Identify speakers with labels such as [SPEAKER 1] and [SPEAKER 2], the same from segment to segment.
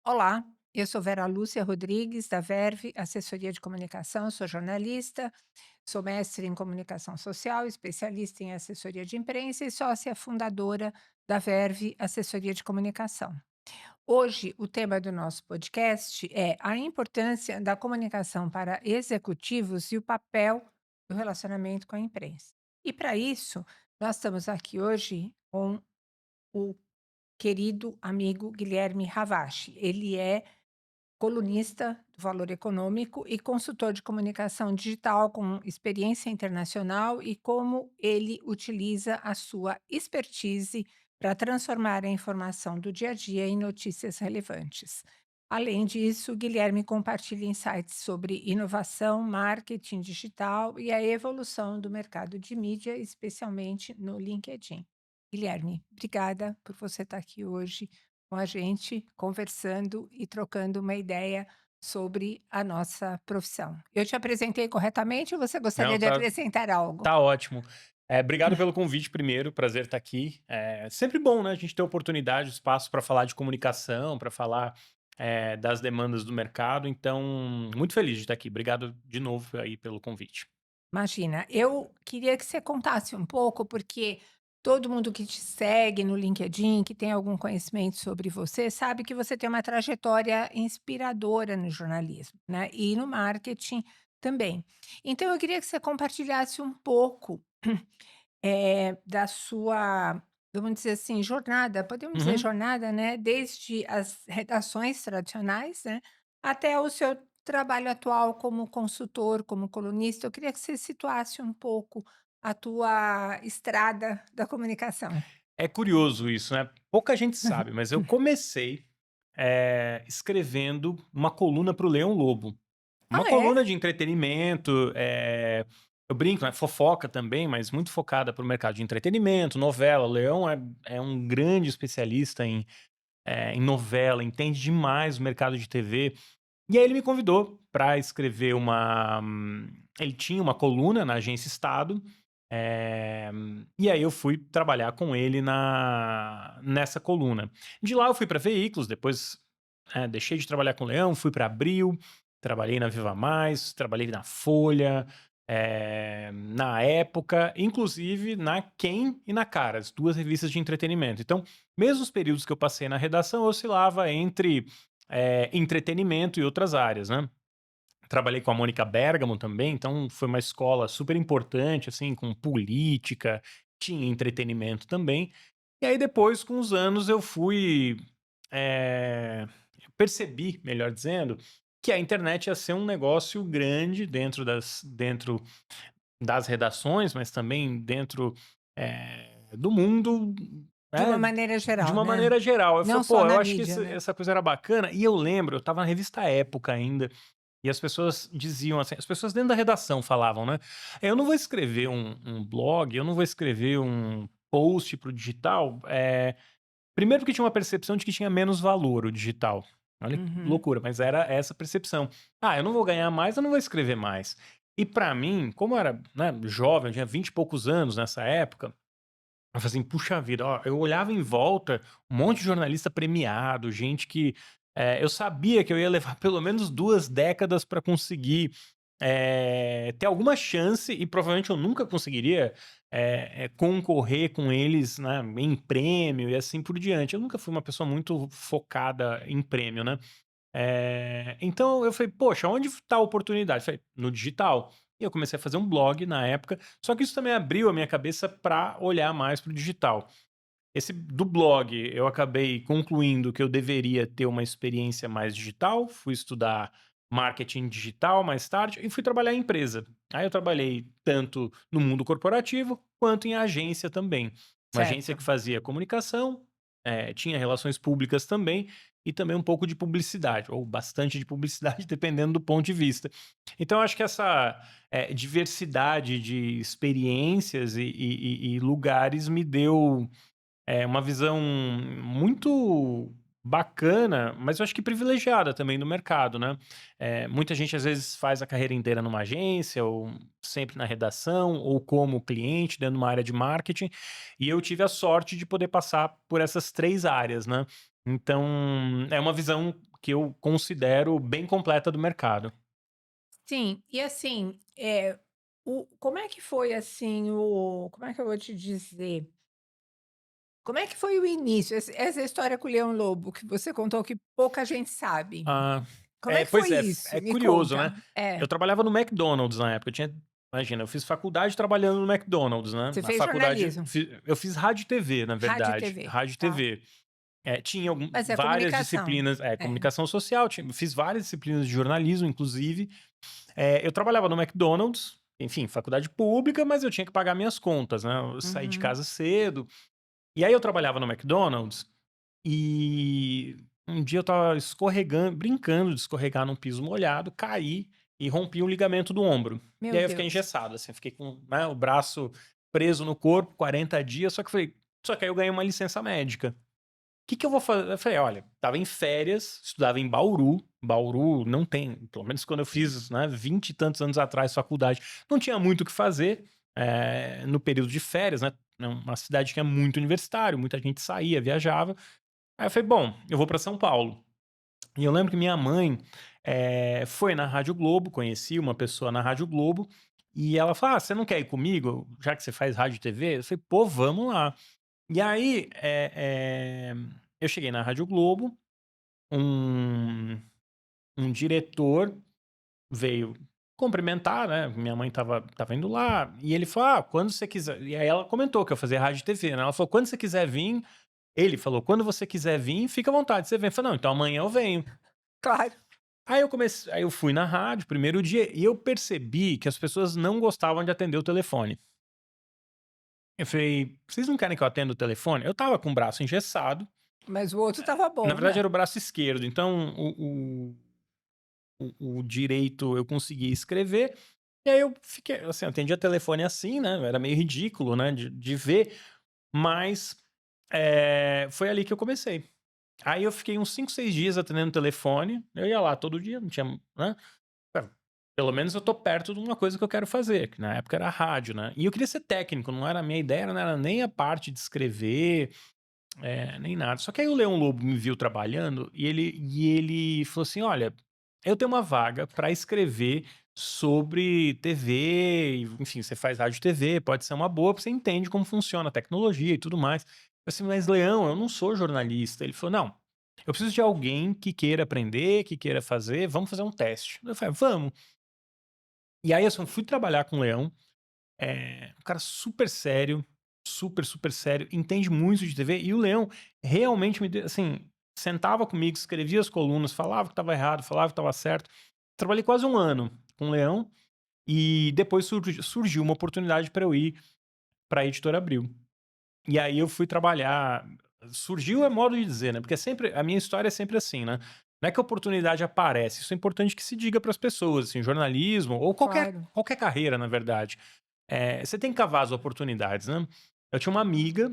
[SPEAKER 1] Olá, eu sou Vera Lúcia Rodrigues, da Verve, assessoria de comunicação, sou jornalista, sou mestre em comunicação social, especialista em assessoria de imprensa e sócia fundadora da Verve Assessoria de Comunicação. Hoje, o tema do nosso podcast é a importância da comunicação para executivos e o papel do relacionamento com a imprensa. E para isso, nós estamos aqui hoje com o querido amigo Guilherme Ravache. Ele é colunista do Valor Econômico e consultor de comunicação digital com experiência internacional e como ele utiliza a sua expertise para transformar a informação do dia a dia em notícias relevantes. Além disso, Guilherme compartilha insights sobre inovação, marketing digital e a evolução do mercado de mídia, especialmente no LinkedIn. Guilherme, obrigada por você estar aqui hoje com a gente, conversando e trocando uma ideia sobre a nossa profissão. Eu te apresentei corretamente ou você
[SPEAKER 2] Não,
[SPEAKER 1] gostaria de
[SPEAKER 2] tá
[SPEAKER 1] acrescentar algo?
[SPEAKER 2] tá ótimo. Obrigado pelo convite primeiro, prazer estar aqui. É sempre bom, né, a gente ter oportunidade, espaço para falar de comunicação, para falar, das demandas do mercado, então muito feliz de estar aqui. Obrigado de novo aí pelo convite.
[SPEAKER 1] Imagina, eu queria que você contasse um pouco, porque todo mundo que te segue no LinkedIn, que tem algum conhecimento sobre você, sabe que você tem uma trajetória inspiradora no jornalismo, né? E no marketing também. Então, eu queria que você compartilhasse um pouco da sua, vamos dizer assim, jornada, podemos dizer
[SPEAKER 2] Uhum.
[SPEAKER 1] jornada, né, desde as redações tradicionais, né, até o seu trabalho atual como consultor, como colunista. Eu queria que você situasse um pouco a tua estrada da comunicação.
[SPEAKER 2] É curioso isso, né, pouca gente sabe, mas eu comecei, escrevendo uma coluna para o Leão Lobo. Uma
[SPEAKER 1] Ah, é?
[SPEAKER 2] coluna de entretenimento, eu brinco, né, fofoca também, mas muito focada para o mercado de entretenimento, novela. O Leão é um grande especialista em novela, entende demais o mercado de TV. E aí ele me convidou para escrever ele tinha uma coluna na Agência Estado, e aí eu fui trabalhar com ele nessa coluna. De lá eu fui para veículos, depois, deixei de trabalhar com o Leão, fui para Abril, trabalhei na Viva Mais, trabalhei na Folha, na Época, inclusive na Quem e na Cara, as 2 revistas de entretenimento. Então, mesmo os períodos que eu passei na redação, eu oscilava entre, entretenimento e outras áreas, né. Trabalhei com a Mônica Bergamo também, então foi uma escola super importante, assim, com política, tinha entretenimento também. E aí depois, com os anos, eh, eu percebi, melhor dizendo, que a internet ia ser um negócio grande dentro das redações, mas também dentro, do mundo,
[SPEAKER 1] De uma
[SPEAKER 2] né,
[SPEAKER 1] maneira
[SPEAKER 2] de
[SPEAKER 1] geral,
[SPEAKER 2] uma
[SPEAKER 1] né?
[SPEAKER 2] maneira geral. Eu
[SPEAKER 1] Não
[SPEAKER 2] falei:
[SPEAKER 1] só
[SPEAKER 2] "Pô, eu
[SPEAKER 1] na
[SPEAKER 2] acho que
[SPEAKER 1] mídia,
[SPEAKER 2] esse
[SPEAKER 1] né?
[SPEAKER 2] essa coisa era bacana", e eu lembro, eu estava na revista Época ainda, e as pessoas diziam assim, as pessoas dentro da redação falavam, né: "Eu não vou escrever um blog, eu não vou escrever um post para o digital", primeiro porque tinha uma percepção de que tinha menos valor o digital. Olha que
[SPEAKER 1] Uhum.
[SPEAKER 2] loucura, mas era essa percepção. "Ah, eu não vou ganhar mais, eu não vou escrever mais". E pra mim, como eu era, né, jovem, eu tinha 20 e poucos anos nessa época, eu falei assim: "Puxa vida", ó, eu olhava em volta, um monte de jornalista premiado, gente que, eu sabia que eu ia levar pelo menos 2 décadas para conseguir, ter alguma chance e provavelmente eu nunca conseguiria, concorrer com eles, né, em prêmio e assim por diante. Eu nunca fui uma pessoa muito focada em prêmio, né. Então eu falei: "Poxa, onde está a oportunidade?" Falei: "No digital". E eu comecei a fazer um blog na época, só que isso também abriu a minha cabeça para olhar mais para o digital. Esse do blog, eu acabei concluindo que eu deveria ter uma experiência mais digital, fui estudar marketing digital mais tarde e fui trabalhar em empresa. Aí eu trabalhei tanto no mundo corporativo quanto em agência também. Uma agência
[SPEAKER 1] Certo.
[SPEAKER 2] que fazia comunicação, tinha relações públicas também e também um pouco de publicidade, ou bastante de publicidade, dependendo do ponto de vista. Então, eu acho que essa diversidade de experiências e lugares me deu uma visão muito bacana, mas eu acho que privilegiada também do mercado, né. Muita gente às vezes faz a carreira inteira numa agência ou sempre na redação ou como cliente dentro de uma área de marketing, e eu tive a sorte de poder passar por essas 3 áreas, né. Então, é uma visão que eu considero bem completa do mercado.
[SPEAKER 1] Sim, e assim, como é que foi, assim, o como é que eu vou te dizer? Como é que foi o início? Essa história com o Leão Lobo que você contou que pouca gente sabe.
[SPEAKER 2] Ah,
[SPEAKER 1] Como é que
[SPEAKER 2] pois
[SPEAKER 1] foi
[SPEAKER 2] é,
[SPEAKER 1] isso?
[SPEAKER 2] é
[SPEAKER 1] Me
[SPEAKER 2] curioso, né.
[SPEAKER 1] conta. É,
[SPEAKER 2] Eu trabalhava no McDonald's na época, eu tinha imagina, eu fiz faculdade trabalhando no McDonald's, né.
[SPEAKER 1] você
[SPEAKER 2] Na
[SPEAKER 1] fez
[SPEAKER 2] faculdade
[SPEAKER 1] jornalismo,
[SPEAKER 2] eu fiz rádio e TV, na
[SPEAKER 1] rádio e
[SPEAKER 2] verdade,
[SPEAKER 1] TV,
[SPEAKER 2] rádio e
[SPEAKER 1] tá.
[SPEAKER 2] TV. Tinha
[SPEAKER 1] Mas é
[SPEAKER 2] várias
[SPEAKER 1] comunicação.
[SPEAKER 2] disciplinas
[SPEAKER 1] É.
[SPEAKER 2] comunicação social, fiz várias disciplinas de jornalismo, inclusive. Eu trabalhava no McDonald's, enfim, faculdade pública, mas eu tinha que pagar minhas contas, né, eu saí de
[SPEAKER 1] Uhum.
[SPEAKER 2] casa cedo. E aí eu trabalhava no McDonald's, e um dia eu estava escorregando brincando de escorregar num piso molhado, caí e rompi o ligamento do ombro. E
[SPEAKER 1] Meu
[SPEAKER 2] aí eu fiquei
[SPEAKER 1] Deus.
[SPEAKER 2] engessado, assim, fiquei com, né, o braço preso no corpo, 40 dias, só que aí eu ganhei uma licença médica. Que eu vou fazer? Eu falei: "Olha", estava em férias, estudava em Bauru. Bauru não tem, pelo menos quando eu fiz, né, 20 e tantos anos atrás faculdade, não tinha muito o que fazer, no período de férias, né, é uma cidade que é muito universitário, muita gente saía, viajava. Aí eu falei: "Bom, eu vou para São Paulo". E eu lembro que minha mãe, foi na Rádio Globo, conheci uma pessoa na Rádio Globo, e ela falou: "Ah, você não quer ir comigo, já que você faz rádio e TV?" Eu falei: "Pô, vamos lá". E aí, eu cheguei na Rádio Globo, um um diretor veio cumprimentar, né, minha mãe estava indo lá, e ele falou: "Ah, quando você quiser", e aí ela comentou que eu fazia rádio e TV, né, ela falou: "Quando você quiser vir", ele falou: "Quando você quiser vir, fica à vontade, você vem". Eu falei: "Não, então amanhã eu venho".
[SPEAKER 1] Claro.
[SPEAKER 2] Aí eu fui na rádio, primeiro dia, e eu percebi que as pessoas não gostavam de atender o telefone. Eu falei: "Vocês não querem que eu atenda o telefone?" Eu estava com o braço engessado.
[SPEAKER 1] Mas o outro estava
[SPEAKER 2] Na
[SPEAKER 1] bom,
[SPEAKER 2] verdade
[SPEAKER 1] né.
[SPEAKER 2] era o braço esquerdo, então o direito eu conseguia escrever, e aí eu fiquei assim, eu atendia telefone assim, né, era meio ridículo, né, de ver, mas, foi ali que eu comecei. Aí eu fiquei uns 5, 6 dias atendendo telefone, eu ia lá todo dia, não tinha, né, "Ah, pelo menos eu tô perto de uma coisa que eu quero fazer", que na época era rádio, né, e eu queria ser técnico, não era a minha ideia, não era nem a parte de escrever, nem nada. Só que aí o Leão Lobo me viu trabalhando e ele falou assim: "Olha, eu tenho uma vaga para escrever sobre TV, e, enfim, você faz rádio e TV, pode ser uma boa, porque você entende como funciona a tecnologia e tudo mais". Eu falei assim: "Mas Leão, eu não sou jornalista". Ele falou: "Não, eu preciso de alguém que queira aprender, que queira fazer, vamos fazer um teste". Eu falei: "Vamos". E aí, assim, eu fui trabalhar com o Leão, um cara super sério, super, super sério, entende muito de TV, e o Leão realmente me deu assim, sentava comigo, escrevia as colunas, falava que estava errado, falava que estava certo. Trabalhei quase um ano com o Leão, e depois surgiu uma oportunidade para eu ir para a Editora Abril. E aí eu fui trabalhar, surgiu é modo de dizer, né, porque é sempre a minha história é sempre assim, né, não é que a oportunidade aparece, isso é importante que se diga para as pessoas, assim, jornalismo ou
[SPEAKER 1] Claro.
[SPEAKER 2] qualquer carreira, na verdade. Você tem que cavar as oportunidades, né. Eu tinha uma amiga,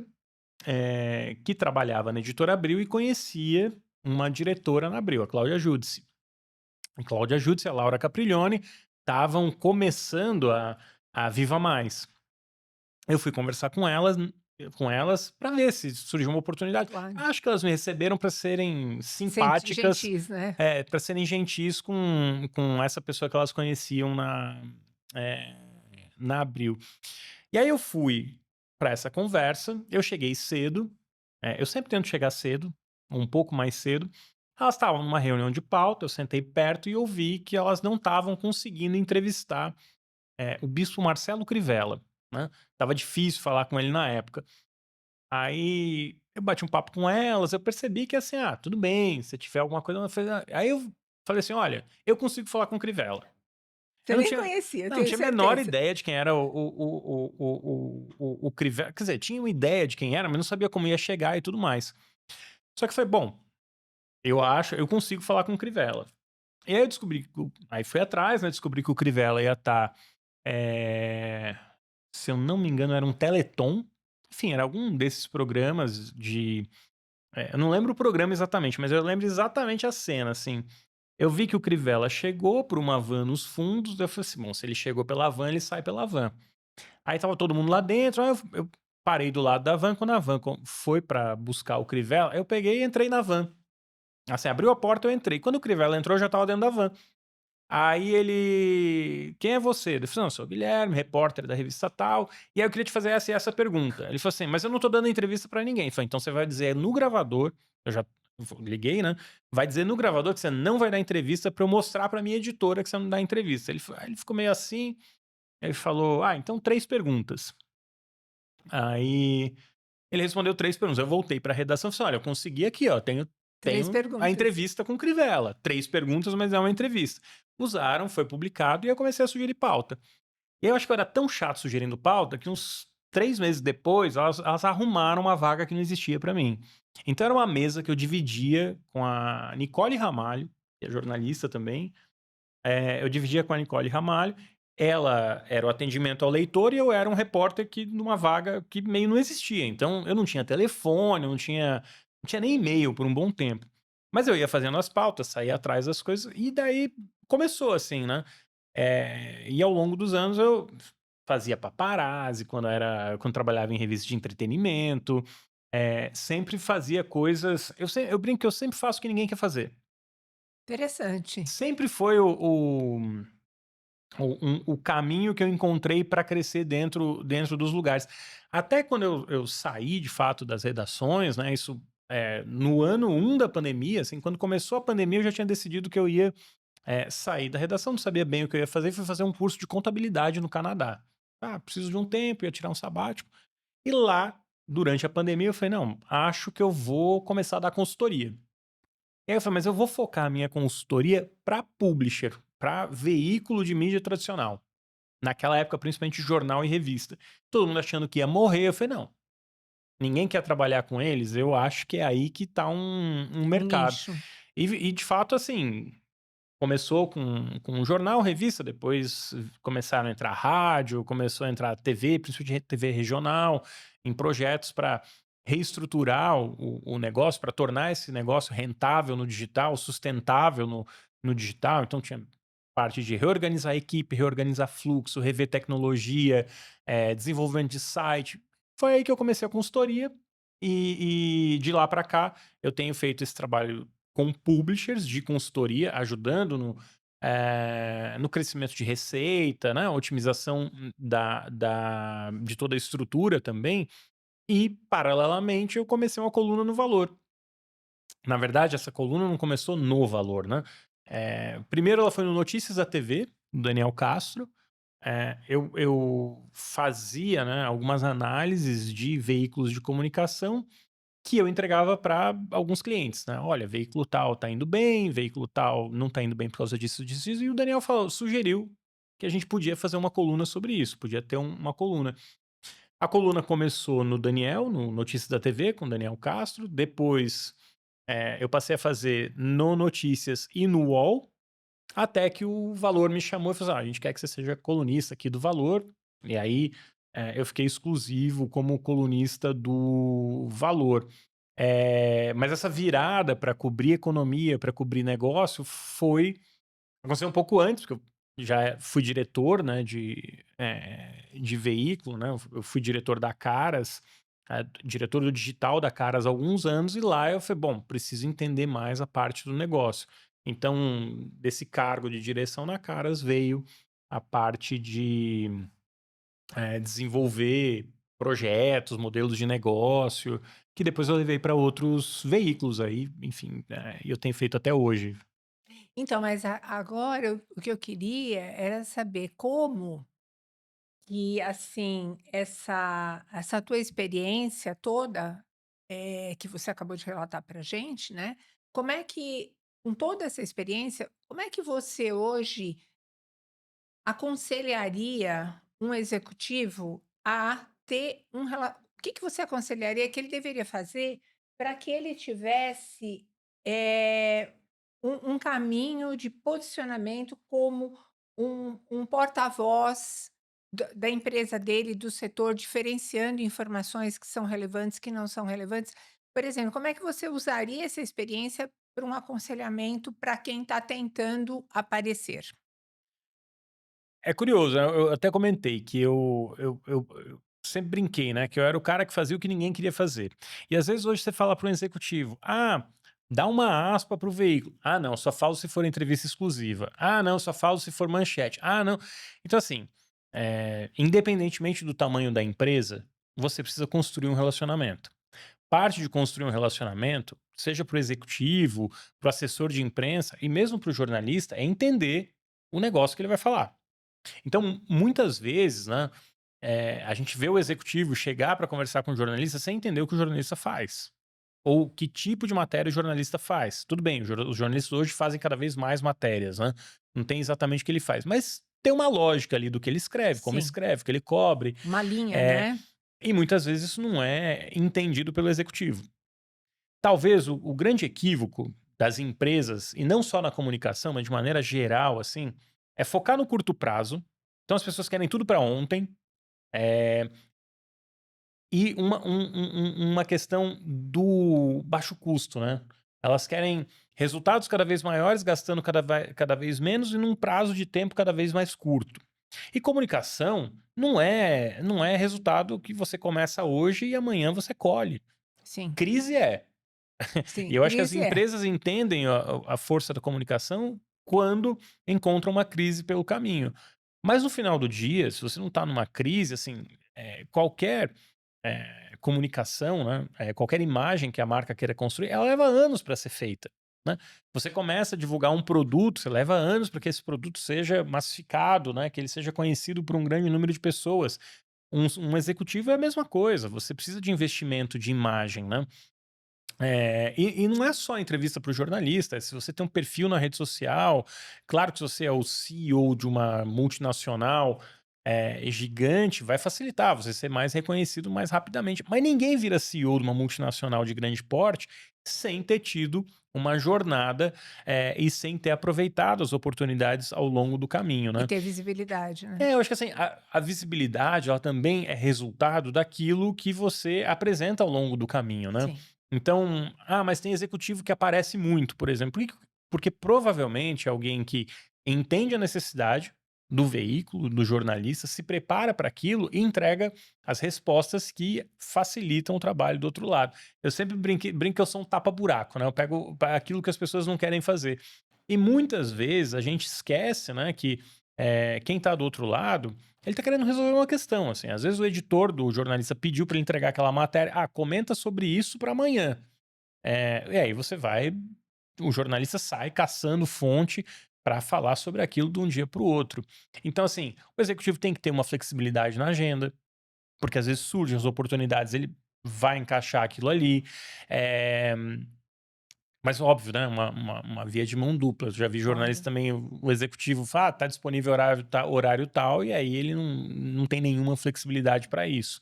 [SPEAKER 2] que trabalhava na Editora Abril e conhecia uma diretora na Abril, a Cláudia Judice. A Cláudia Judice e a Laura Capriglione estavam começando a Viva Mais. Eu fui conversar com elas para ver se surgiu uma oportunidade.
[SPEAKER 1] Claro.
[SPEAKER 2] Acho que elas me receberam para serem
[SPEAKER 1] Senti
[SPEAKER 2] simpáticas,
[SPEAKER 1] gentis, né.
[SPEAKER 2] pra serem gentis com essa pessoa que elas conheciam eh, na Abril. E aí eu fui para essa conversa, eu cheguei cedo, eu sempre tento chegar cedo, um pouco mais cedo. Elas estavam numa reunião de pauta, eu sentei perto e ouvi que elas não estavam conseguindo entrevistar, o bispo Marcelo Crivella, né. Estava difícil falar com ele na época. Aí eu bati um papo com elas, eu percebi que assim, tudo bem, se tiver alguma coisa, aí eu falei assim: "Olha, eu consigo falar com o Crivella".
[SPEAKER 1] Você
[SPEAKER 2] Eu não
[SPEAKER 1] nem
[SPEAKER 2] tinha
[SPEAKER 1] conhecia,
[SPEAKER 2] não
[SPEAKER 1] tenho
[SPEAKER 2] tinha a menor
[SPEAKER 1] certeza.
[SPEAKER 2] ideia de quem era o Crivella, quer dizer, tinha uma ideia de quem era, mas não sabia como ia chegar e tudo mais. Só que foi "Bom, eu consigo falar com o Crivella". E aí eu descobri que aí fui atrás, né, descobri que o Crivella ia estar, eh, se eu não me engano era um Teleton, enfim, era algum desses programas de, eu não lembro o programa exatamente, mas eu lembro exatamente a cena, assim. Eu vi que o Crivella chegou por uma van nos fundos, daí eu falei assim: "Bom, se ele chegou pela van, ele sai pela van". Aí estava todo mundo lá dentro, aí eu parei do lado da van, quando a van foi pra buscar o Crivella, eu peguei e entrei na van. Assim, abriu a porta, eu entrei. Quando o Crivella entrou, eu já estava dentro da van. Aí ele: "Quem é você?" Eu falei: "Não, eu sou o Guilherme, repórter da revista tal, e aí eu queria te fazer essa e essa pergunta". Ele falou assim: "Mas eu não tô dando entrevista pra ninguém". Eu falei: "Então você vai dizer no gravador", eu já liguei, né, "vai dizer no gravador que você não vai dar entrevista pra eu mostrar pra minha editora que você não dá entrevista". Aí ele ficou meio assim, aí ele falou: "Ah, então 3 perguntas". Aí ele respondeu 3 perguntas. Eu voltei pra redação e falei: "Olha, eu consegui aqui, ó,
[SPEAKER 1] Três
[SPEAKER 2] tenho a
[SPEAKER 1] perguntas.
[SPEAKER 2] entrevista com o Crivella. 3 perguntas, mas é uma entrevista". Usaram, foi publicado e eu comecei a sugerir pauta. E eu acho que eu era tão chato sugerindo pauta que uns 3 meses depois elas arrumaram uma vaga que não existia pra mim. Então era uma mesa que eu dividia com a Nicole Ramalho, que é jornalista também, eu dividia com a Nicole Ramalho, ela era o atendimento ao leitor e eu era um repórter que numa vaga que meio não existia, então eu não tinha telefone, não tinha nem e-mail por um bom tempo. Mas eu ia fazendo as pautas, saía atrás das coisas e daí começou assim, né. E ao longo dos anos eu fazia paparazzi quando trabalhava em revista de entretenimento, sempre fazia coisas eu brinco que eu sempre faço o que ninguém quer fazer.
[SPEAKER 1] Interessante.
[SPEAKER 2] Sempre foi o caminho que eu encontrei para crescer dentro dos lugares. Até quando eu saí de fato das redações, né, isso, no ano 1 da pandemia, assim, quando começou a pandemia eu já tinha decidido que eu ia, sair da redação, não sabia bem o que eu ia fazer e fui fazer um curso de contabilidade no Canadá. Ah, preciso de um tempo, ia tirar um sabático. E lá, durante a pandemia, eu falei: "Não, acho que eu vou começar a dar consultoria". E aí eu falei: "Mas eu vou focar a minha consultoria para publisher, para veículo de mídia tradicional". Naquela época, principalmente jornal e revista. Todo mundo achando que ia morrer, eu falei: "Não, ninguém quer trabalhar com eles, eu acho que é aí que tá um
[SPEAKER 1] Um
[SPEAKER 2] mercado".
[SPEAKER 1] nicho.
[SPEAKER 2] E de fato, assim, começou com jornal, revista, depois começaram a entrar rádio, começou a entrar TV, principalmente TV regional, em projetos para reestruturar o negócio, para tornar esse negócio rentável no digital, sustentável no digital. Então tinha parte de reorganizar a equipe, reorganizar fluxo, rever tecnologia, desenvolvimento de site. Foi aí que eu comecei a consultoria e de lá para cá eu tenho feito esse trabalho com publishers de consultoria, ajudando no crescimento de receita, né, otimização de toda a estrutura também, e paralelamente eu comecei uma coluna no Valor. Na verdade, essa coluna não começou no Valor, né, primeiro ela foi no Notícias da TV, do Daniel Castro, eu fazia, né, algumas análises de veículos de comunicação que eu entregava para alguns clientes, né. "Olha, veículo tal tá indo bem, veículo tal não tá indo bem por causa disso, disso, disso", e o Daniel sugeriu que a gente podia fazer uma coluna sobre isso, podia ter uma coluna. A coluna começou no Daniel, no Notícias da TV, com o Daniel Castro, depois, eu passei a fazer no Notícias e no UOL, até que o Valor me chamou e falou assim: "Ah, a gente quer que você seja colunista aqui do Valor", e aí, eu fiquei exclusivo como colunista do Valor. Mas essa virada para cobrir economia, para cobrir negócio, aconteceu um pouco antes, porque eu já fui diretor, né, de veículo, né, eu fui diretor da Caras, diretor do digital da Caras há alguns anos, e lá eu falei: "Bom, preciso entender mais a parte do negócio". Então, desse cargo de direção na Caras veio a parte de desenvolver projetos, modelos de negócio, que depois eu levei para outros veículos aí, enfim, e eu tenho feito até hoje.
[SPEAKER 1] Então, mas agora o que eu queria era saber como que, assim, essa tua experiência toda, que você acabou de relatar pra gente, né, como é que com toda essa experiência, como é que você hoje aconselharia um executivo a ter o que que você aconselharia que ele deveria fazer para que ele tivesse, um caminho de posicionamento como um porta-voz da empresa dele, do setor, diferenciando informações que são relevantes, que não são relevantes? Por exemplo, como é que você usaria essa experiência para um aconselhamento para quem está tentando aparecer?
[SPEAKER 2] É curioso, eu até comentei que eu sempre brinquei, né, que eu era o cara que fazia o que ninguém queria fazer. E às vezes hoje você fala para um executivo: "Ah, Dá uma aspa para o veículo. Ah, não, só falo se for entrevista exclusiva. Ah, não, só falo se for manchete. Ah, não. Então, assim, independentemente do tamanho da empresa, você precisa construir um relacionamento. Parte de construir um relacionamento, seja para o executivo, para o assessor de imprensa e mesmo para o jornalista, é entender o negócio que ele vai falar. Então, muitas vezes, né, a gente vê o executivo chegar para conversar com o jornalista sem entender o que o jornalista faz. Ou que tipo de matéria o jornalista faz. Tudo bem, os jornalistas hoje fazem cada vez mais matérias, né? Não tem exatamente o que ele faz, mas tem uma lógica ali do que ele
[SPEAKER 1] Sim,
[SPEAKER 2] escreve, o que ele cobre.
[SPEAKER 1] uma linha,
[SPEAKER 2] eh,
[SPEAKER 1] né.
[SPEAKER 2] e muitas vezes isso não é entendido pelo executivo. Talvez o grande equívoco das empresas, e não só na comunicação, mas de maneira geral, assim, é focar no curto prazo. Então as pessoas querem tudo para ontem. eh, e uma questão do baixo custo, né. Elas querem resultados cada vez maiores, gastando cada vez menos e num prazo de tempo cada vez mais curto. E comunicação não é resultado que você começa hoje e amanhã você colhe.
[SPEAKER 1] Sim,
[SPEAKER 2] Crise é.
[SPEAKER 1] sim,
[SPEAKER 2] E eu acho que as
[SPEAKER 1] crise é.
[SPEAKER 2] empresas entendem a força da comunicação quando encontram uma crise pelo caminho. Mas no final do dia, se você não está numa crise, assim, qualquer comunicação, né, qualquer imagem que a marca queira construir, ela leva anos para ser feita, né. Você começa a divulgar um produto, você leva anos para que esse produto seja massificado, né, que ele seja conhecido por um grande número de pessoas. Um executivo é a mesma coisa, você precisa de investimento de imagem, né. E não é só entrevista para o jornalista, se você tem um perfil na rede social, claro que se você é o CEO de uma multinacional, gigante, vai facilitar você ser mais reconhecido mais rapidamente. Mas ninguém vira CEO de uma multinacional de grande porte sem ter tido uma jornada, e sem ter aproveitado as oportunidades ao longo do caminho,
[SPEAKER 1] E
[SPEAKER 2] né.
[SPEAKER 1] ter visibilidade, né.
[SPEAKER 2] Eu acho que assim, a visibilidade, ela também é resultado daquilo que você apresenta ao longo do caminho, né.
[SPEAKER 1] Sim.
[SPEAKER 2] Então, mas tem executivo que aparece muito, por exemplo. Porque provavelmente é alguém que entende a necessidade do veículo, do jornalista, se prepara para aquilo e entrega as respostas que facilitam o trabalho do outro lado. Eu sempre brinco que eu sou um tapa-buraco, né, eu pego aquilo que as pessoas não querem fazer. E muitas vezes a gente esquece, né, que quem está do outro lado, ele está querendo resolver uma questão, assim. Às vezes o editor do jornalista pediu para ele entregar aquela matéria: "Ah, comenta sobre isso para amanhã". E aí o jornalista sai caçando fonte para falar sobre aquilo de um dia para o outro. Então, assim, o executivo tem que ter uma flexibilidade na agenda, porque às vezes surgem as oportunidades, ele vai encaixar aquilo ali. Eh mas óbvio, né, uma via de mão dupla. Eu já vi jornalista
[SPEAKER 1] Olha,
[SPEAKER 2] também, o executivo fala: "Ah, tá disponível horário tal", e aí ele não tem nenhuma flexibilidade para isso.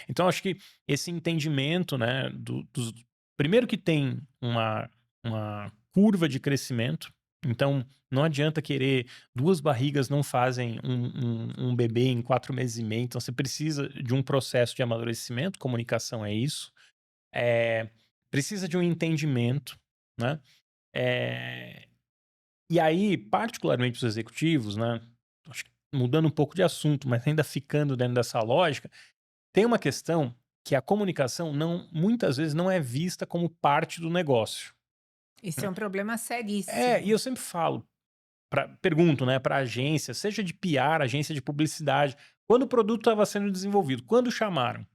[SPEAKER 2] Então acho que esse entendimento, né, primeiro que tem uma curva de crescimento, então não adianta querer 2 barrigas não fazem um bebê em 4 meses e meio, então você precisa de um processo de amadurecimento, comunicação é isso. Eh, Precisa de um entendimento, né. Eh, e aí, particularmente os executivos, né, acho que mudando um pouco de assunto, mas ainda ficando dentro dessa lógica, tem uma questão que a comunicação muitas vezes não é vista como parte do negócio,
[SPEAKER 1] isso é
[SPEAKER 2] né.
[SPEAKER 1] um problema
[SPEAKER 2] E
[SPEAKER 1] seríssimo.
[SPEAKER 2] eu sempre falo, pergunto, né, para agência, seja de PR, agência de publicidade, quando o produto estava sendo desenvolvido, quando chamaram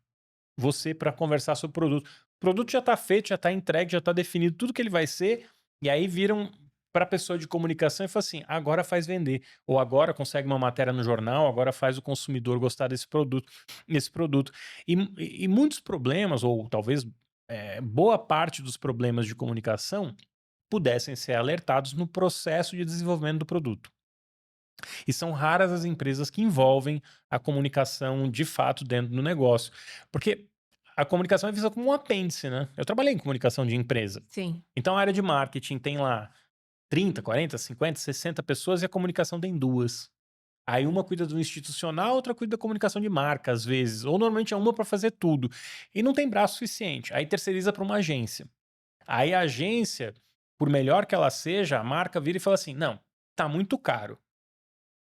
[SPEAKER 2] você para conversar sobre o produto? O produto já está feito, já está entregue, já está definido tudo que ele vai ser, e aí viram para a pessoa de comunicação e falam assim: "Agora faz vender", ou agora consegue uma matéria no jornal, agora faz o consumidor gostar desse produto. E muitos problemas, ou talvez, boa parte dos problemas de comunicação pudessem ser alertados no processo de desenvolvimento do produto. E são raras as empresas que envolvem a comunicação de fato dentro do negócio. Porque a comunicação é vista como um apêndice, né? Eu trabalhei em comunicação de empresa.
[SPEAKER 1] Sim,
[SPEAKER 2] Então a área de marketing tem lá 30, 40, 50, 60 pessoas e a comunicação tem duas. Aí uma cuida do institucional, outra cuida da comunicação de marca, às vezes. Ou normalmente é uma para fazer tudo. E não tem braço suficiente. Aí terceiriza para uma agência. Aí a agência, por melhor que ela seja, a marca vira e fala assim: não, tá muito caro.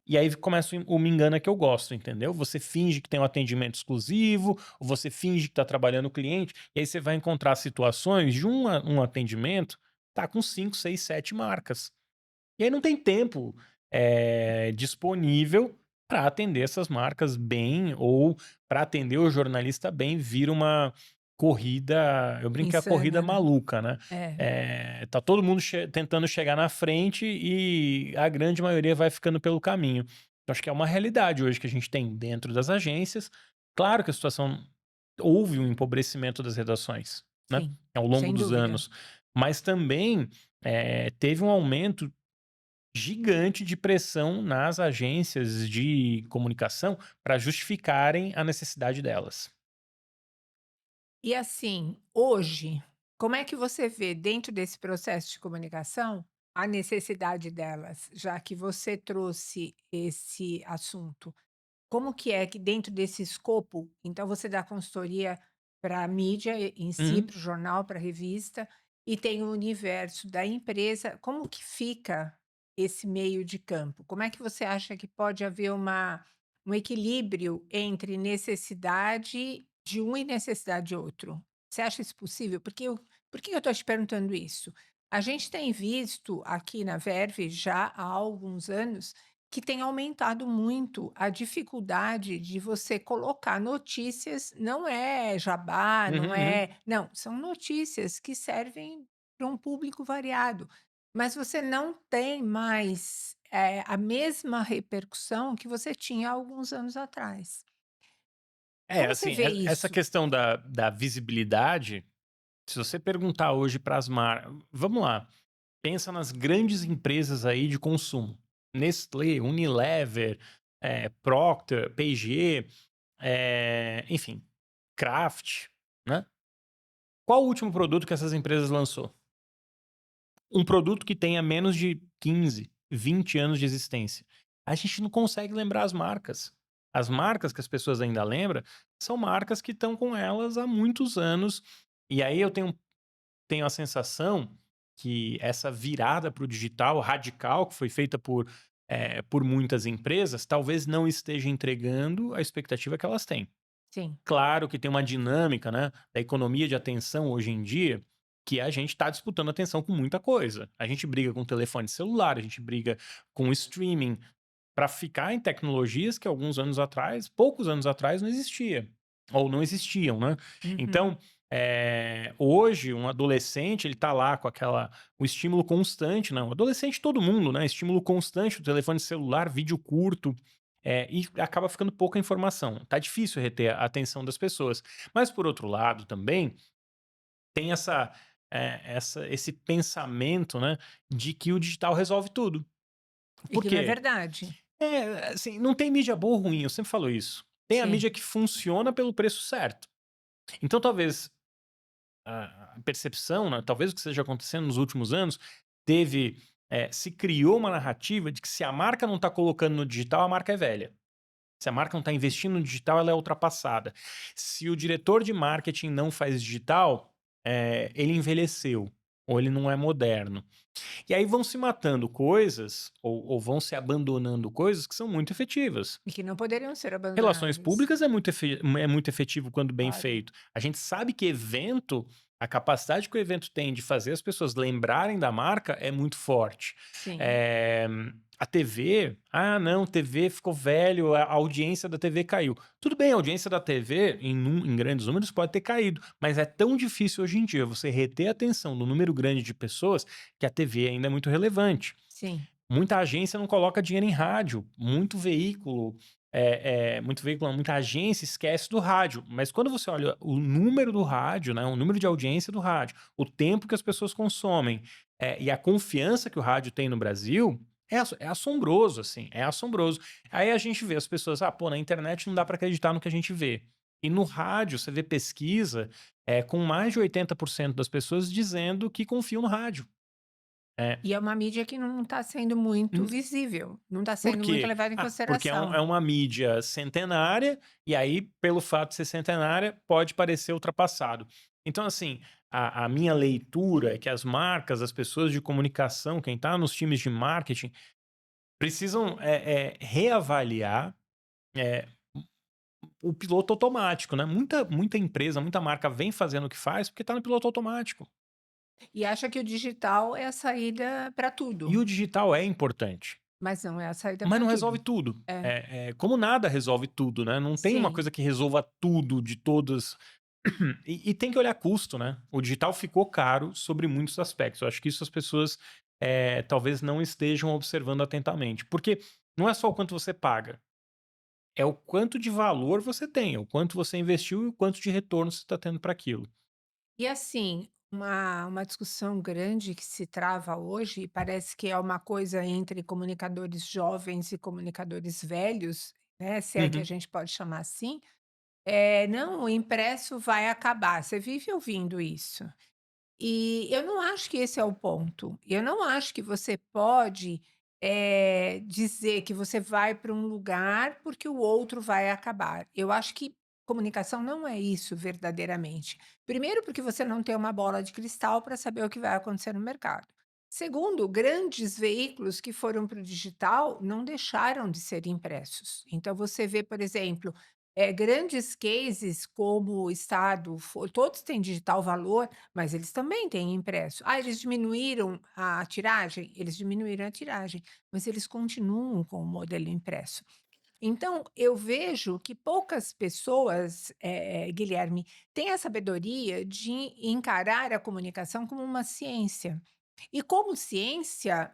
[SPEAKER 2] E aí começa o me engana que eu gosto, entendeu? Você finge que tem um atendimento exclusivo, ou você finge que está trabalhando o cliente, e aí você vai encontrar situações de um atendimento tá com 5, 6, 7 marcas. E aí não tem tempo, disponível para atender essas marcas bem ou para atender o jornalista bem, vira uma corrida, eu brinco que é a corrida
[SPEAKER 1] Insana, né.
[SPEAKER 2] maluca, né.
[SPEAKER 1] É,
[SPEAKER 2] Tá todo mundo tentando chegar na frente e a grande maioria vai ficando pelo caminho. Eu acho que é uma realidade hoje que a gente tem dentro das agências. Claro que a situação houve um empobrecimento das redações, né,
[SPEAKER 1] sim,
[SPEAKER 2] ao longo
[SPEAKER 1] sem
[SPEAKER 2] dos
[SPEAKER 1] dúvida.
[SPEAKER 2] anos, mas também, teve um aumento gigante de pressão nas agências de comunicação para justificarem a necessidade delas.
[SPEAKER 1] E assim, hoje, como é que você vê dentro desse processo de comunicação, a necessidade delas? Já que você trouxe esse assunto. Como que é que dentro desse escopo, então você dá consultoria para a mídia em si,
[SPEAKER 2] Uhum.
[SPEAKER 1] para o jornal, para a revista, e tem o universo da empresa, como que fica esse meio de campo? Como é que você acha que pode haver um equilíbrio entre necessidade de um e necessidade de outro? Você acha isso possível? Por que eu estou te perguntando isso? A gente tem visto aqui na Verve já há alguns anos que tem aumentado muito a dificuldade de você colocar notícias, não é jabá,
[SPEAKER 2] Uhum,
[SPEAKER 1] não
[SPEAKER 2] uhum.
[SPEAKER 1] é, não, são notícias que servem para um público variado, mas você não tem mais, a mesma repercussão que você tinha há alguns anos atrás.
[SPEAKER 2] É,
[SPEAKER 1] Como você
[SPEAKER 2] assim,
[SPEAKER 1] vê
[SPEAKER 2] essa
[SPEAKER 1] isso?
[SPEAKER 2] questão da visibilidade, se você perguntar hoje para as marcas, vamos lá, pensa nas grandes empresas aí de consumo, Nestlé, Unilever, Procter, P&G, enfim, Kraft, né. Qual o último produto que essas empresas lançou? Um produto que tenha menos de 15, 20 anos de existência. A gente não consegue lembrar as marcas. As marcas que as pessoas ainda lembram são marcas que estão com elas há muitos anos. E aí eu tenho a sensação que essa virada para o digital radical que foi feita por muitas empresas, talvez não esteja entregando a expectativa que elas têm.
[SPEAKER 1] Sim,
[SPEAKER 2] Claro que tem uma dinâmica, né, da economia de atenção hoje em dia, que a gente está disputando atenção com muita coisa. A gente briga com telefone celular, a gente briga com streaming, para ficar em tecnologias que alguns anos atrás, poucos anos atrás, não existia, ou não existiam, né.
[SPEAKER 1] uhum.
[SPEAKER 2] Então, hoje um adolescente, ele tá lá com o estímulo constante, né, o adolescente todo mundo, né, estímulo constante do telefone celular, vídeo curto, e acaba ficando pouca informação. Tá difícil reter a atenção das pessoas. Mas por outro lado também, tem esse pensamento, né, de que o digital resolve tudo.
[SPEAKER 1] E
[SPEAKER 2] Por
[SPEAKER 1] que não é
[SPEAKER 2] quê?
[SPEAKER 1] verdade.
[SPEAKER 2] Assim, não tem mídia boa ou ruim, eu sempre falo isso. Tem a
[SPEAKER 1] Sim,
[SPEAKER 2] mídia que funciona pelo preço certo. Então talvez a percepção, né, talvez o que esteja acontecendo nos últimos anos, se criou uma narrativa de que se a marca não está colocando no digital, a marca é velha. Se a marca não está investindo no digital, ela é ultrapassada. Se o diretor de marketing não faz digital, ele envelheceu, ou ele não é moderno. E aí vão se matando coisas, ou vão se abandonando coisas que são muito efetivas.
[SPEAKER 1] e que não poderiam ser
[SPEAKER 2] Relações
[SPEAKER 1] abandonadas.
[SPEAKER 2] públicas é muito efetivo quando bem
[SPEAKER 1] Claro,
[SPEAKER 2] feito. A gente sabe que a capacidade que o evento tem de fazer as pessoas lembrarem da marca é muito forte.
[SPEAKER 1] sim.
[SPEAKER 2] Eh, a TV, "Ah, não, TV ficou velho, a audiência da TV caiu". Tudo bem, a audiência da TV em grandes números pode ter caído, mas é tão difícil hoje em dia você reter a atenção do número grande de pessoas, que a TV ainda é muito relevante.
[SPEAKER 1] Sim.
[SPEAKER 2] Muita agência não coloca dinheiro em rádio, muito veículo não, muita agência esquece do rádio, mas quando você olha o número do rádio, né, o número de audiência do rádio, o tempo que as pessoas consomem, e a confiança que o rádio tem no Brasil, é assombroso, assim, é assombroso. Aí a gente vê as pessoas: "Ah, pô, na internet não dá para acreditar no que a gente vê". E no rádio você vê pesquisa, com mais de 80% das pessoas dizendo que confiam no rádio. É.
[SPEAKER 1] E é uma mídia que não está sendo muito
[SPEAKER 2] Hum,
[SPEAKER 1] visível, não está
[SPEAKER 2] por
[SPEAKER 1] sendo muito
[SPEAKER 2] quê?
[SPEAKER 1] levada em
[SPEAKER 2] Ah, porque
[SPEAKER 1] consideração.
[SPEAKER 2] é uma mídia centenária, e aí, pelo fato de ser centenária, pode parecer ultrapassado. Então, assim, a minha leitura é que as marcas, as pessoas de comunicação, quem está nos times de marketing, precisam, reavaliar, eh, o piloto automático, né. Muita empresa, muita marca vem fazendo o que faz, porque está no piloto automático.
[SPEAKER 1] E acha que o digital é a saída para
[SPEAKER 2] E
[SPEAKER 1] tudo,
[SPEAKER 2] o digital é importante,
[SPEAKER 1] mas não é a saída
[SPEAKER 2] mas
[SPEAKER 1] para
[SPEAKER 2] não
[SPEAKER 1] tudo.
[SPEAKER 2] resolve tudo.
[SPEAKER 1] É,
[SPEAKER 2] Como nada resolve tudo, né, não tem uma
[SPEAKER 1] sim.
[SPEAKER 2] coisa que resolva tudo de todas. E tem que olhar custo, né. O digital ficou caro sobre muitos aspectos. Eu acho que isso as pessoas, talvez não estejam observando atentamente, porque não é só o quanto você paga, é o quanto de valor você tem, é o quanto você investiu e o quanto de retorno você está tendo para aquilo.
[SPEAKER 1] E assim, uma discussão grande que se trava hoje, e parece que é uma coisa entre comunicadores jovens e comunicadores velhos, né, se é que a
[SPEAKER 2] Uhum.
[SPEAKER 1] gente pode chamar assim, é: "Não, o impresso vai acabar". Você vive ouvindo isso. E eu não acho que esse é o ponto. Eu não acho que você pode, dizer que você vai para um lugar porque o outro vai acabar. Eu acho que comunicação não é isso verdadeiramente. Primeiro, porque você não tem uma bola de cristal para saber o que vai acontecer no mercado. Segundo, grandes veículos que foram para o digital não deixaram de ser impressos. Então você vê, por exemplo, grandes cases como o Estado, todos têm digital valor, mas eles também têm impresso. Ah, eles diminuíram a tiragem? Eles diminuíram a tiragem, mas eles continuam com o modelo impresso. Então, eu vejo que poucas pessoas, Guilherme, têm a sabedoria de encarar a comunicação como uma ciência. E como ciência,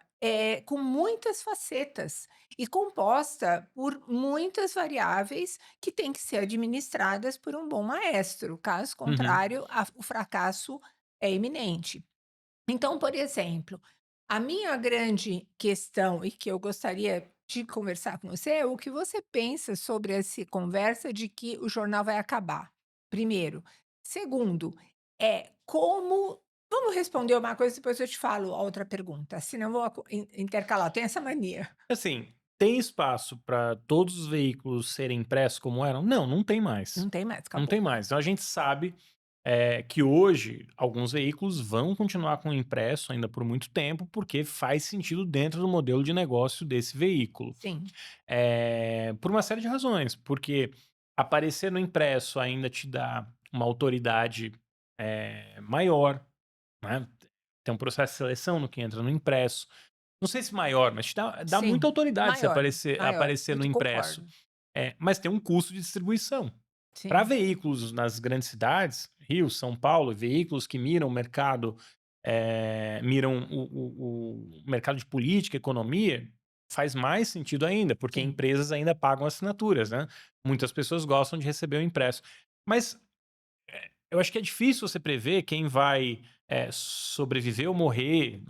[SPEAKER 1] com muitas facetas e composta por muitas variáveis que têm que ser administradas por um bom maestro, caso
[SPEAKER 2] Uhum.
[SPEAKER 1] contrário, o fracasso é iminente. Então, por exemplo, a minha grande questão e que eu gostaria de conversar com você é o que você pensa sobre essa conversa de que o jornal vai acabar, primeiro. Segundo, como vamos responder uma coisa, depois eu te falo a outra pergunta, senão eu vou intercalar, eu tenho essa mania.
[SPEAKER 2] Assim, tem espaço para todos os veículos serem impressos como eram? Não, não tem mais.
[SPEAKER 1] Não tem mais,
[SPEAKER 2] Não
[SPEAKER 1] acabou.
[SPEAKER 2] tem mais. Então a gente sabe, que hoje alguns veículos vão continuar com o impresso ainda por muito tempo, porque faz sentido dentro do modelo de negócio desse veículo.
[SPEAKER 1] Sim,
[SPEAKER 2] Por uma série de razões, porque aparecer no impresso ainda te dá uma autoridade, maior, né, tem um processo de seleção no que entra no impresso. Não sei se maior, mas te dá muita
[SPEAKER 1] sim,
[SPEAKER 2] autoridade se
[SPEAKER 1] maior, maior,
[SPEAKER 2] aparecer
[SPEAKER 1] eu
[SPEAKER 2] no
[SPEAKER 1] te
[SPEAKER 2] impresso.
[SPEAKER 1] concordo.
[SPEAKER 2] Mas tem um custo de distribuição. Para
[SPEAKER 1] Sim,
[SPEAKER 2] veículos nas grandes cidades, Rio, São Paulo, veículos que miram o mercado, miram o mercado de política, economia, faz mais sentido ainda, porque
[SPEAKER 1] sim.
[SPEAKER 2] empresas ainda pagam assinaturas, né. Muitas pessoas gostam de receber o impresso. Mas eu acho que é difícil você prever quem vai, sobreviver ou morrer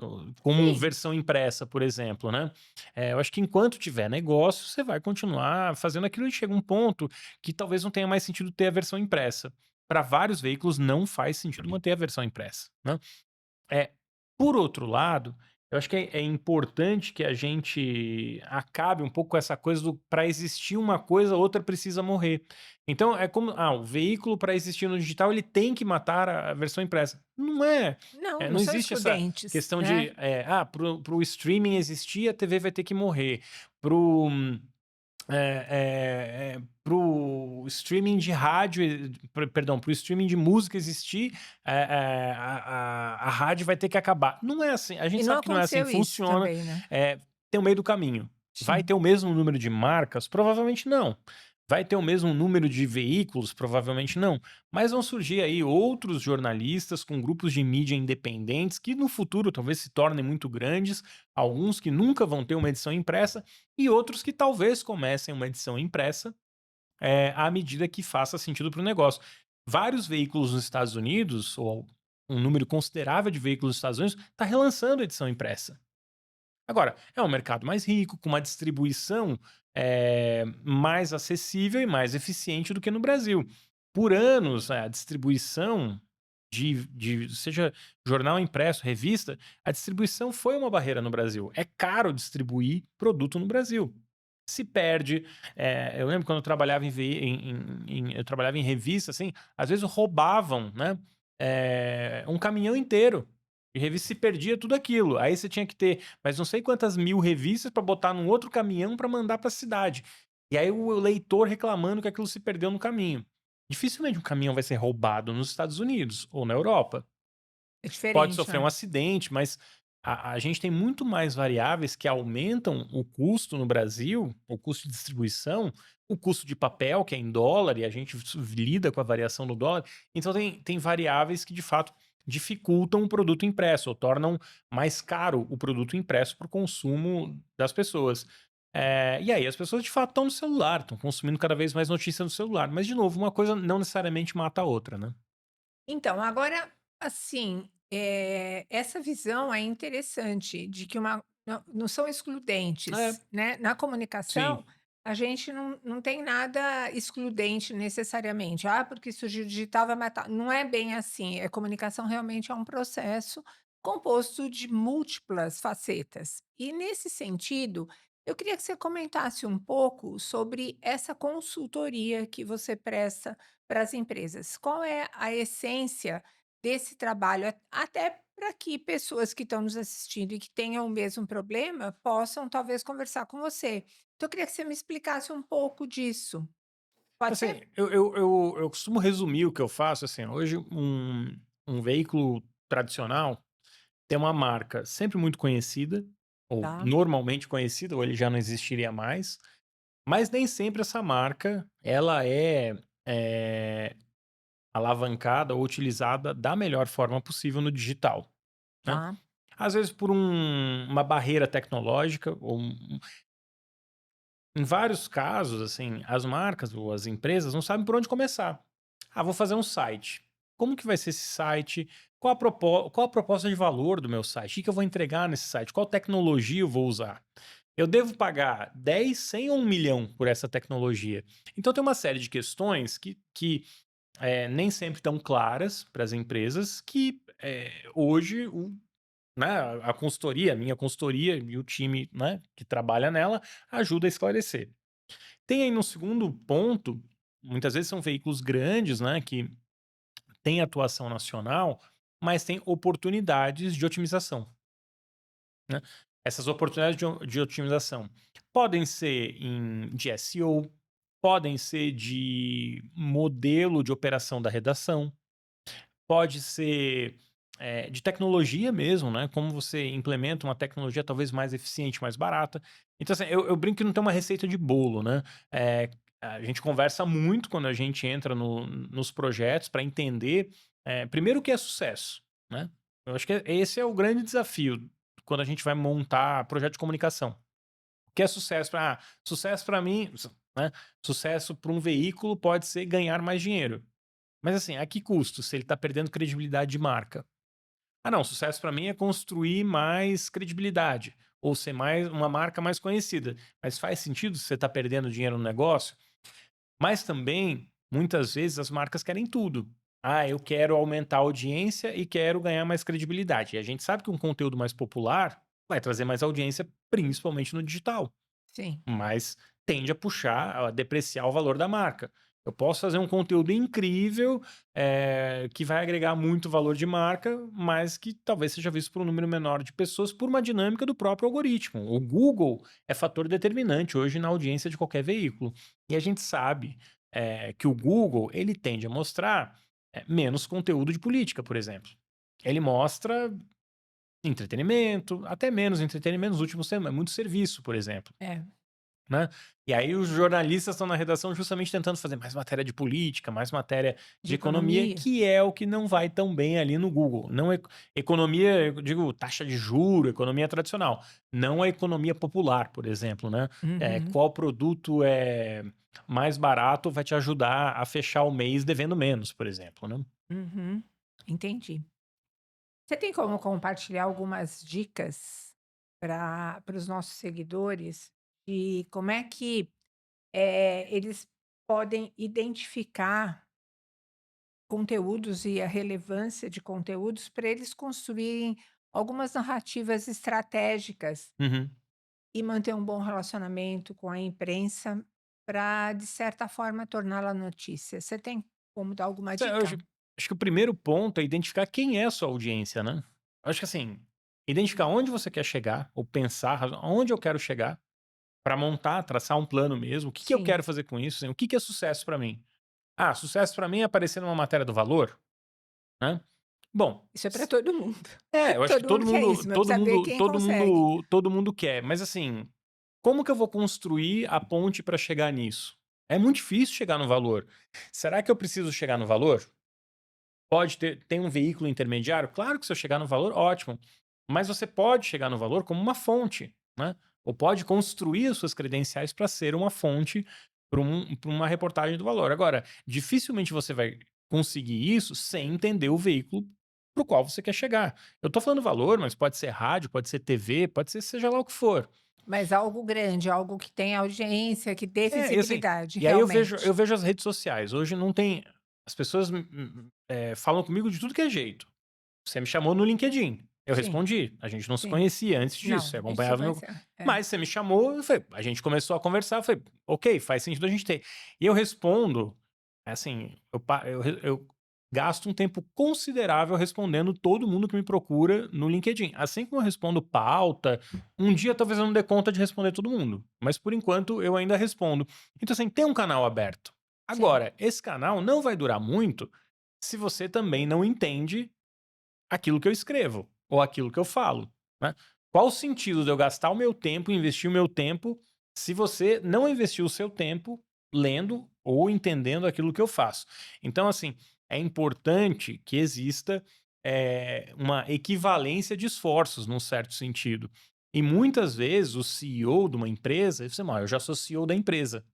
[SPEAKER 2] como
[SPEAKER 1] Sim.
[SPEAKER 2] versão impressa, por exemplo, né. Eu acho que enquanto tiver negócio, você vai continuar fazendo aquilo e chega um ponto que talvez não tenha mais sentido ter a versão impressa. Para vários veículos não faz sentido manter a versão impressa, né. É, por outro lado, eu acho que é importante que a gente acabe um pouco com essa coisa do para existir uma coisa, outra precisa morrer. Então é como, o veículo para existir no digital ele tem que matar a versão impressa. Não é,
[SPEAKER 1] Não, não
[SPEAKER 2] não
[SPEAKER 1] são
[SPEAKER 2] existe essa
[SPEAKER 1] excludentes,
[SPEAKER 2] questão
[SPEAKER 1] né.
[SPEAKER 2] de, para o streaming existir, a TV vai ter que morrer. Para o para o streaming de rádio, perdão, para o streaming de música existir, a rádio vai ter que acabar. Não é assim, a
[SPEAKER 1] E
[SPEAKER 2] gente
[SPEAKER 1] não
[SPEAKER 2] sabe que não é assim
[SPEAKER 1] aconteceu
[SPEAKER 2] que
[SPEAKER 1] isso
[SPEAKER 2] funciona,
[SPEAKER 1] também, né.
[SPEAKER 2] tem o meio do caminho. Vai
[SPEAKER 1] Sim,
[SPEAKER 2] ter o mesmo número de marcas? Provavelmente não. Vai ter o mesmo número de veículos? Provavelmente não. Mas vão surgir aí outros jornalistas com grupos de mídia independentes que no futuro talvez se tornem muito grandes, alguns que nunca vão ter uma edição impressa e outros que talvez comecem uma edição impressa, à medida que faça sentido para o negócio. Vários veículos nos Estados Unidos, ou um número considerável de veículos nos Estados Unidos, está relançando a edição impressa. Agora, é um mercado mais rico, com uma distribuição, mais acessível e mais eficiente do que no Brasil. Por anos, a distribuição de seja jornal impresso, revista, a distribuição foi uma barreira no Brasil. É caro distribuir produto no Brasil. Se perde, eu lembro quando eu trabalhava em vei eu trabalhava em revista, assim, às vezes roubavam, né, um caminhão inteiro de revista, se perdia tudo aquilo. Aí você tinha que ter mas não sei quantas mil revistas para botar num outro caminhão para mandar para a cidade. E aí o leitor reclamando que aquilo se perdeu no caminho. Dificilmente um caminhão vai ser roubado nos Estados Unidos ou na Europa.
[SPEAKER 1] É
[SPEAKER 2] Pode
[SPEAKER 1] diferente,
[SPEAKER 2] sofrer um
[SPEAKER 1] né?
[SPEAKER 2] acidente, mas a gente tem muito mais variáveis que aumentam o custo no Brasil, o custo de distribuição, o custo de papel, que é em dólar, e a gente lida com a variação do dólar. Então tem variáveis que, de fato, dificultam o produto impresso, ou tornam mais caro o produto impresso para o consumo das pessoas. E aí as pessoas, de fato, estão no celular, estão consumindo cada vez mais notícia no celular. Mas, de novo, uma coisa não necessariamente mata a outra, né?
[SPEAKER 1] Então, agora, assim, essa visão é interessante de que uma não são
[SPEAKER 2] É,
[SPEAKER 1] excludentes, né. Na
[SPEAKER 2] sim.
[SPEAKER 1] comunicação, a gente não tem nada excludente necessariamente. "Ah, porque surgiu digital vai matar", não é bem assim, a comunicação realmente é um processo composto de múltiplas facetas. E nesse sentido, eu queria que você comentasse um pouco sobre essa consultoria que você presta para as empresas. Qual é a essência desse trabalho? Até para que pessoas que estão nos assistindo e que tenham o mesmo problema possam talvez conversar com você. Então, eu queria que você me explicasse um pouco disso. Pode ser?
[SPEAKER 2] Assim, eu costumo resumir o que eu faço, assim, hoje um veículo tradicional tem uma marca sempre muito conhecida, ou
[SPEAKER 1] Tá,
[SPEAKER 2] normalmente conhecida, ou ele já não existiria mais, mas nem sempre essa marca ela é alavancada ou utilizada da melhor forma possível no digital, né.
[SPEAKER 1] tá,
[SPEAKER 2] Às vezes por uma barreira tecnológica ou em vários casos, assim, as marcas ou as empresas não sabem por onde começar. Ah, vou fazer um site. Como que vai ser esse site? Qual a proposta de valor do meu site? O que que eu vou entregar nesse site? Qual tecnologia eu vou usar? Eu devo pagar 10, 100 ou 1 milhão por essa tecnologia? Então tem uma série de questões que nem sempre estão claras para as empresas que hoje né, a consultoria, a minha consultoria e o time, né, que trabalha nela ajuda a esclarecer. Tem aí no segundo ponto, muitas vezes são veículos grandes, né, que têm atuação nacional, mas têm oportunidades de otimização, né. Essas oportunidades de otimização podem ser de SEO, podem ser de modelo de operação da redação, pode ser, de tecnologia mesmo, né, como você implementa uma tecnologia talvez mais eficiente, mais barata. Então, assim, eu brinco que não tem uma receita de bolo, né, a gente conversa muito quando a gente entra nos projetos para entender, primeiro o que é sucesso, né. Eu acho que esse é o grande desafio quando a gente vai montar projeto de comunicação. O que é sucesso sucesso para mim, né, sucesso para um veículo pode ser ganhar mais dinheiro. Mas assim, a que custo? Se ele está perdendo credibilidade de marca. Ah, não, sucesso para mim é construir mais credibilidade ou ser mais uma marca mais conhecida. Mas faz sentido se você está perdendo dinheiro no negócio? Mas também, muitas vezes, as marcas querem tudo. Ah, eu quero aumentar a audiência e quero ganhar mais credibilidade. E a gente sabe que um conteúdo mais popular vai trazer mais audiência, principalmente no digital.
[SPEAKER 1] sim.
[SPEAKER 2] Mas tende a puxar, a depreciar o valor da marca. Eu posso fazer um conteúdo incrível, que vai agregar muito valor de marca, mas que talvez seja visto por um número menor de pessoas por uma dinâmica do próprio algoritmo. O Google é fator determinante hoje na audiência de qualquer veículo. E a gente sabe, que o Google ele tende a mostrar, menos conteúdo de política, por exemplo. Ele mostra entretenimento, até menos entretenimento nos últimos tempos, é muito serviço, por exemplo.
[SPEAKER 1] É,
[SPEAKER 2] Né. E aí os jornalistas estão na redação justamente tentando fazer mais matéria de política, mais matéria
[SPEAKER 1] de
[SPEAKER 2] de economia,
[SPEAKER 1] economia.
[SPEAKER 2] que é o que não vai tão bem ali no Google. Não economia, eu digo taxa de juro, economia tradicional, não a economia popular, por exemplo, né.
[SPEAKER 1] Uhum,
[SPEAKER 2] Qual produto é mais barato vai te ajudar a fechar o mês devendo menos, por exemplo, né.
[SPEAKER 1] uhum. Entendi. Você tem como compartilhar algumas dicas para os nossos seguidores de como é que eles podem identificar conteúdos e a relevância de conteúdos para eles construírem algumas narrativas estratégicas
[SPEAKER 2] Uhum.
[SPEAKER 1] e manter um bom relacionamento com a imprensa para, de certa forma, torná-la notícia. Você tem como dar alguma
[SPEAKER 2] Eu
[SPEAKER 1] dica?
[SPEAKER 2] acho que o primeiro ponto é identificar quem é a sua audiência, né. Eu acho que assim, identificar onde você quer chegar, ou pensar aonde eu quero chegar, para montar, traçar um plano mesmo, o que que eu
[SPEAKER 1] Sim,
[SPEAKER 2] quero fazer com isso, assim, o que que é sucesso para mim? Ah, sucesso para mim é aparecer numa matéria do Valor, né. Bom,
[SPEAKER 1] Isso é para
[SPEAKER 2] s
[SPEAKER 1] todo mundo.
[SPEAKER 2] eu acho que
[SPEAKER 1] Todo mundo quer isso, mas precisa ver quem consegue.
[SPEAKER 2] todo mundo quer, mas assim, como que eu vou construir a ponte para chegar nisso? É muito difícil chegar no valor. Será que eu preciso chegar no valor? Pode ter tem um veículo intermediário? Claro que se eu chegar no valor, ótimo. Mas você pode chegar no valor como uma fonte, né? Ou pode construir as suas credenciais para ser uma fonte pra uma reportagem do valor. Agora, dificilmente você vai conseguir isso sem entender o veículo para o qual você quer chegar. Eu estou falando valor, mas pode ser rádio, pode ser TV, pode ser seja lá o que for.
[SPEAKER 1] Mas algo grande, algo que tenha audiência, que dê
[SPEAKER 2] É, e assim,
[SPEAKER 1] visibilidade,
[SPEAKER 2] e aí eu
[SPEAKER 1] realmente.
[SPEAKER 2] vejo as redes sociais. Hoje não tem as pessoas falam comigo de tudo que é jeito. Você me chamou no LinkedIn, eu
[SPEAKER 1] Sim,
[SPEAKER 2] respondi. A gente não se
[SPEAKER 1] sim.
[SPEAKER 2] conhecia antes disso,
[SPEAKER 1] Não,
[SPEAKER 2] você
[SPEAKER 1] isso se
[SPEAKER 2] acompanhava meu
[SPEAKER 1] conhecer. É.
[SPEAKER 2] mas você me chamou, eu falei a gente começou a conversar, eu falei: "Ok, faz sentido a gente ter". E eu respondo, assim, eu gasto um tempo considerável respondendo todo mundo que me procura no LinkedIn. Assim como eu respondo pauta, um dia talvez eu não dê conta de responder todo mundo, mas por enquanto eu ainda respondo. Então assim, tem um canal aberto.
[SPEAKER 1] Sim.
[SPEAKER 2] Agora, esse canal não vai durar muito se você também não entende aquilo que eu escrevo ou aquilo que eu falo, né. Qual o sentido de eu gastar o meu tempo, investir o meu tempo, se você não investiu o seu tempo lendo ou entendendo aquilo que eu faço? Então, assim, é importante que exista, uma equivalência de esforços num certo sentido. E muitas vezes o CEO de uma empresa, ele fala assim: "Ó, eu já sou CEO da empresa".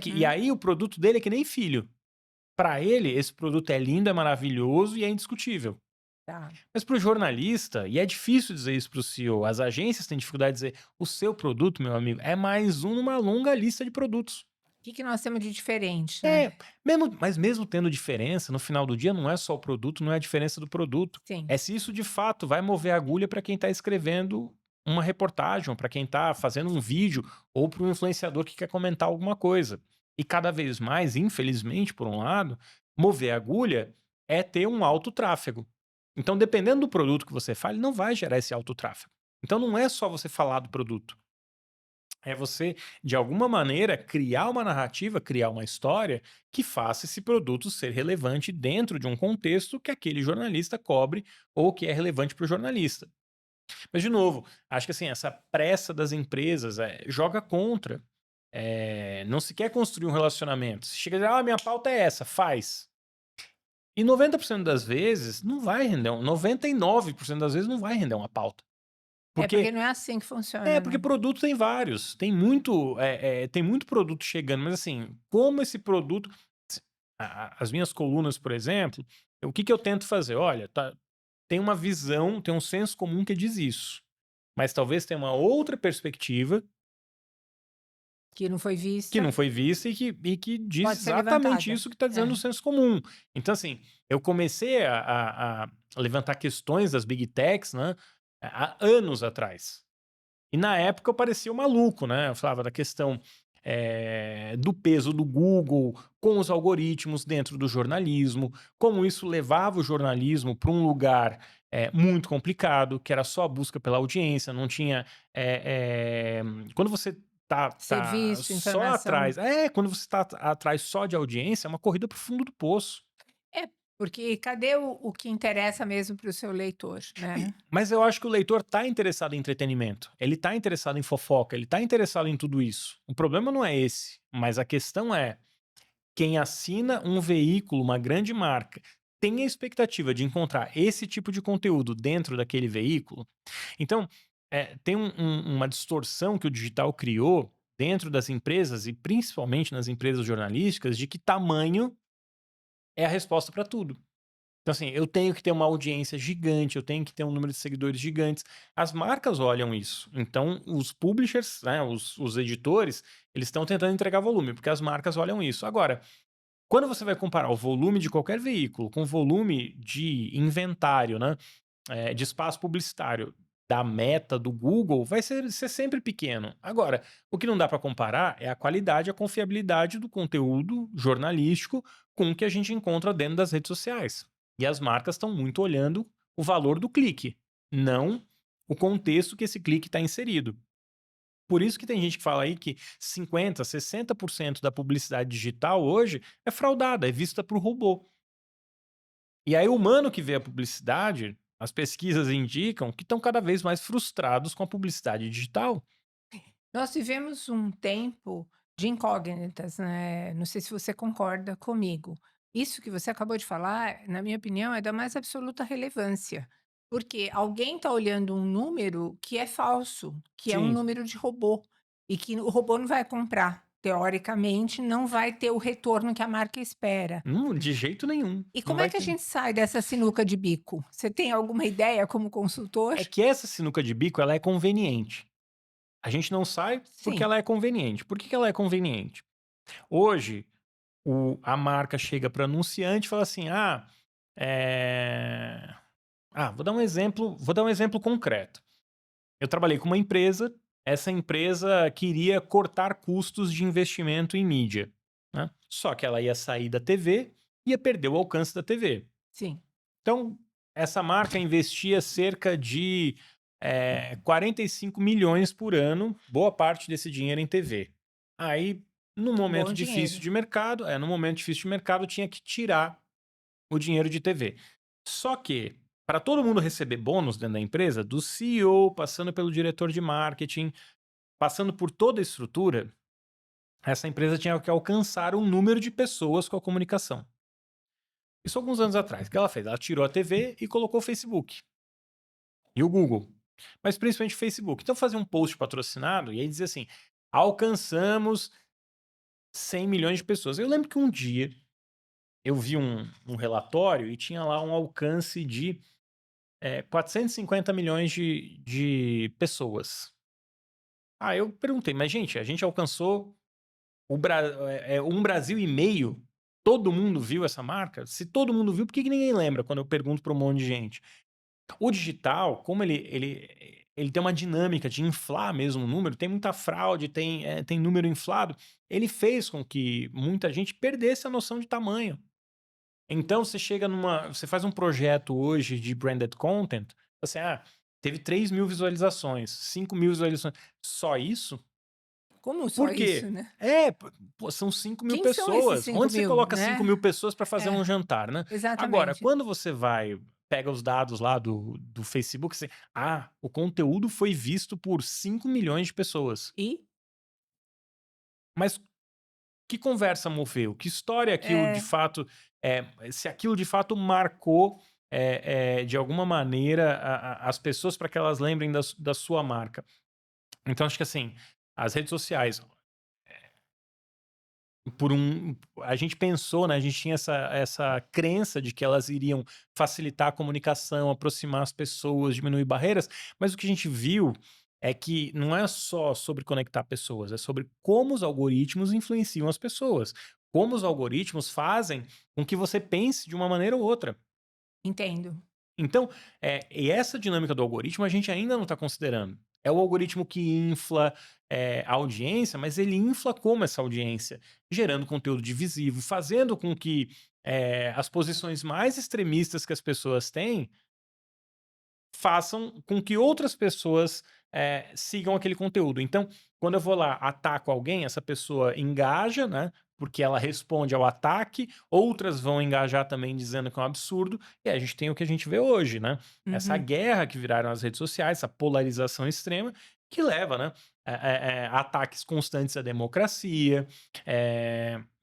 [SPEAKER 2] E
[SPEAKER 1] Uhum.
[SPEAKER 2] aí o produto dele é que nem filho. Para ele, esse produto é lindo, é maravilhoso e é indiscutível.
[SPEAKER 1] Tá.
[SPEAKER 2] Mas para o jornalista, e é difícil dizer isso para o CEO, as agências têm dificuldade de dizer: "O seu produto, meu amigo, é mais um numa longa lista de produtos".
[SPEAKER 1] Que nós temos de diferente, né?
[SPEAKER 2] É, mesmo tendo diferença, no final do dia não é só o produto, não é a diferença do produto.
[SPEAKER 1] Sim.
[SPEAKER 2] É se isso de fato vai mover a agulha para quem está escrevendo uma reportagem, ou para quem está fazendo um vídeo, ou para um influenciador que quer comentar alguma coisa. E cada vez mais, infelizmente, por um lado, mover a agulha é ter um alto tráfego. Então, dependendo do produto que você fala, ele não vai gerar esse alto tráfego. Então não é só você falar do produto. É você, de alguma maneira, criar uma narrativa, criar uma história que faça esse produto ser relevante dentro de um contexto que aquele jornalista cobre ou que é relevante para o jornalista. Mas, de novo, acho que assim, essa pressa das empresas joga contra. Não se quer construir um relacionamento. Se chega a dizer, minha pauta é essa, faz. E 90% das vezes não vai render, 99% das vezes não vai render uma pauta.
[SPEAKER 1] É porque
[SPEAKER 2] Porque
[SPEAKER 1] não é assim que funciona,
[SPEAKER 2] porque
[SPEAKER 1] né?
[SPEAKER 2] produto tem vários, tem muito produto chegando, mas assim, como esse produto s as minhas colunas, por exemplo, o que que eu tento fazer? Olha, tem uma visão, tem um senso comum que diz isso, mas talvez tenha uma outra perspectiva
[SPEAKER 1] Que não foi
[SPEAKER 2] que não
[SPEAKER 1] vista,
[SPEAKER 2] foi vista e que diz
[SPEAKER 1] pode ser
[SPEAKER 2] exatamente
[SPEAKER 1] levantada.
[SPEAKER 2] isso que está dizendo o
[SPEAKER 1] É.
[SPEAKER 2] senso comum. Então assim, eu comecei a levantar questões das big techs, né, há anos atrás. E na época eu parecia um maluco, né, eu falava da questão, do peso do Google com os algoritmos dentro do jornalismo, como isso levava o jornalismo para um lugar, muito complicado, que era só a busca pela audiência, não tinha, quando você tá
[SPEAKER 1] Serviço,
[SPEAKER 2] só
[SPEAKER 1] informação.
[SPEAKER 2] atrás quando você tá atrás só de audiência, é uma corrida para o fundo do poço.
[SPEAKER 1] É, porque cadê o que interessa mesmo para o seu leitor, né?
[SPEAKER 2] Mas eu acho que o leitor tá interessado em entretenimento, ele tá interessado em fofoca, ele tá interessado em tudo isso. O problema não é esse, mas a questão é, quem assina um veículo, uma grande marca, tem a expectativa de encontrar esse tipo de conteúdo dentro daquele veículo? Então, tem uma distorção que o digital criou dentro das empresas e principalmente nas empresas jornalísticas, de que tamanho é a resposta para tudo. Então, assim, eu tenho que ter uma audiência gigante, eu tenho que ter um número de seguidores gigantes. As marcas olham isso. Então, os publishers, né, os editores, eles estão tentando entregar volume, porque as marcas olham isso. Agora, quando você vai comparar o volume de qualquer veículo com o volume de inventário, né, de espaço publicitário da Meta, do Google, vai ser sempre pequeno. Agora, o que não dá para comparar é a qualidade, a confiabilidade do conteúdo jornalístico com o que a gente encontra dentro das redes sociais. E as marcas estão muito olhando o valor do clique, não o contexto que esse clique está inserido. Por isso que tem gente que fala aí que 50, 60% da publicidade digital hoje é fraudada, é vista por robô. E aí o humano que vê a publicidade, as pesquisas indicam que estão cada vez mais frustrados com a publicidade digital.
[SPEAKER 1] Nós vivemos um tempo de incógnitas, né, não sei se você concorda comigo. Isso que você acabou de falar, na minha opinião, é da mais absoluta relevância, porque alguém está olhando um número que é falso, que é um
[SPEAKER 2] Sim,
[SPEAKER 1] número de robô, e que o robô não vai comprar. Teoricamente, não vai ter o retorno que a marca espera.
[SPEAKER 2] de jeito nenhum,
[SPEAKER 1] E
[SPEAKER 2] não
[SPEAKER 1] como é
[SPEAKER 2] vai
[SPEAKER 1] que a
[SPEAKER 2] ter.
[SPEAKER 1] gente sai dessa sinuca de bico? Você tem alguma ideia como consultor?
[SPEAKER 2] É que essa sinuca de bico, ela é conveniente. A gente não sai porque
[SPEAKER 1] Sim,
[SPEAKER 2] ela é conveniente. Por que que ela é conveniente? Hoje, a marca chega para o anunciante e fala assim: vou dar um exemplo concreto. Eu trabalhei com uma empresa, essa empresa queria cortar custos de investimento em mídia, né? Só que ela ia sair da TV, ia perder o alcance da TV.
[SPEAKER 1] sim.
[SPEAKER 2] Então, essa marca investia cerca de 45 milhões por ano, boa parte desse dinheiro em TV. Aí, num
[SPEAKER 1] Bom
[SPEAKER 2] momento difícil
[SPEAKER 1] dinheiro.
[SPEAKER 2] de mercado, no momento difícil de mercado, tinha que tirar o dinheiro de TV. Só que, para todo mundo receber bônus dentro da empresa, do CEO, passando pelo diretor de marketing, passando por toda a estrutura, essa empresa tinha que alcançar um número de pessoas com a comunicação. Isso alguns anos atrás. O que ela fez? Ela tirou a TV e colocou o Facebook e o Google, mas principalmente o Facebook. Então fazia um post patrocinado e aí dizia assim: alcançamos 100 milhões de pessoas. Eu lembro que um dia eu vi um relatório e tinha lá um alcance de 450 milhões de pessoas. Eu perguntei, mas gente, a gente alcançou um Brasil e meio? Todo mundo viu essa marca? Se todo mundo viu, por que que ninguém lembra quando eu pergunto para um monte de gente? O digital, como ele tem uma dinâmica de inflar mesmo o número, tem muita fraude, tem número inflado, ele fez com que muita gente perdesse a noção de tamanho. Então você faz um projeto hoje de branded content, assim, teve 3.000 visualizações, 5.000 visualizações, só isso?
[SPEAKER 1] Como só
[SPEAKER 2] Por
[SPEAKER 1] isso,
[SPEAKER 2] quê?
[SPEAKER 1] né?
[SPEAKER 2] Pô, são 5.000
[SPEAKER 1] Quem são esses
[SPEAKER 2] pessoas.
[SPEAKER 1] cinco
[SPEAKER 2] Onde você
[SPEAKER 1] mil,
[SPEAKER 2] coloca 5.000
[SPEAKER 1] né?
[SPEAKER 2] pessoas para fazer
[SPEAKER 1] É,
[SPEAKER 2] um jantar, né? Agora,
[SPEAKER 1] exatamente.
[SPEAKER 2] quando você pega os dados lá do Facebook, você, o conteúdo foi visto por 5 milhões de pessoas.
[SPEAKER 1] E
[SPEAKER 2] Mas que conversa moveu? Que história aquilo de
[SPEAKER 1] é,
[SPEAKER 2] fato, se aquilo de fato marcou, de alguma maneira as pessoas para que elas lembrem da sua marca. Então acho que assim, as redes sociais, a gente pensou, né, a gente tinha essa crença de que elas iriam facilitar a comunicação, aproximar as pessoas, diminuir barreiras, mas o que a gente viu é que não é só sobre conectar pessoas, é sobre como os algoritmos influenciam as pessoas, como os algoritmos fazem com que você pense de uma maneira ou outra.
[SPEAKER 1] entendo.
[SPEAKER 2] Então, e essa dinâmica do algoritmo a gente ainda não está considerando. É o algoritmo que infla a audiência, mas ele infla como essa audiência? Gerando conteúdo divisivo, fazendo com que as posições mais extremistas que as pessoas têm façam com que outras pessoas sigam aquele conteúdo. Então, quando eu vou lá, ataco alguém, essa pessoa engaja, né? Porque ela responde ao ataque, outras vão engajar também dizendo que é um absurdo, e aí a gente tem o que a gente vê hoje, né? Essa
[SPEAKER 1] Uhum.
[SPEAKER 2] guerra que viraram as redes sociais, essa polarização extrema, que leva, né? A ataques constantes à democracia,